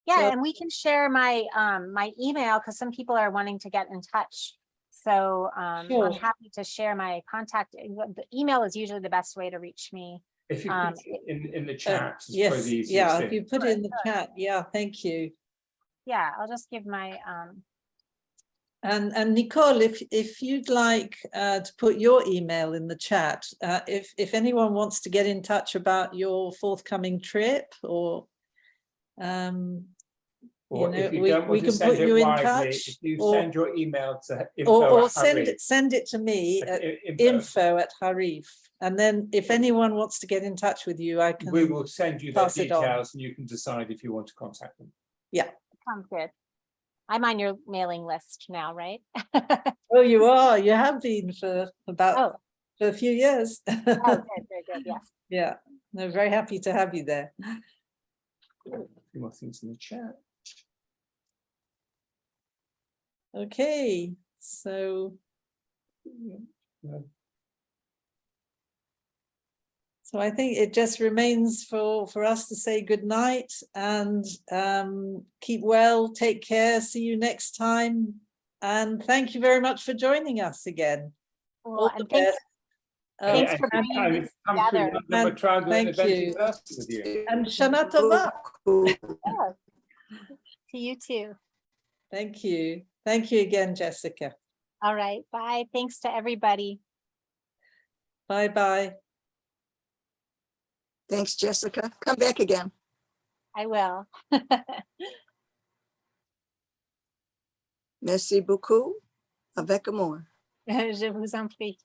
Yeah, So- and we can share my my email because some people are wanting to get in touch. So Sure. I'm happy to share my contact. The email is usually the best way to reach me. If you put it in the chat, it's probably Yes, the easiest yeah, thing. if you put it in the chat, yeah, thank you. Yeah, I'll just give my And Nicole, if you'd like to put your email in the chat, if anyone wants to get in touch about your forthcoming trip, or Or you know, if you don't we want to can send put it you in widely, touch, if you or send your email to or info@Harif, send it to me at info@Harif, and then if anyone wants to get in touch with you, I can. we will send you their pass it on. details, and you can decide if you want to contact them. Yeah. sounds good. I'm on your mailing list now, right? Oh, you are. You have been for about for a few years. Oh, good, very good. Yes. Yeah. No, very happy to have you there. A few more things in the chat. Okay, so I think it just remains for us to say good night and keep well, take care, see you next time, and thank you very much for joining us again. Well, All the and thanks, best. thanks for And bringing this come through together. London, we'll try and do an Thank event you. in person with you. And Shana Tova. Yeah. To you too. Thank you. Thank you again, Jessica. All right. Bye. Thanks to everybody. Bye-bye. Thanks, Jessica. Come back again. I will. Merci beaucoup. Avec amour. Je vous en prie.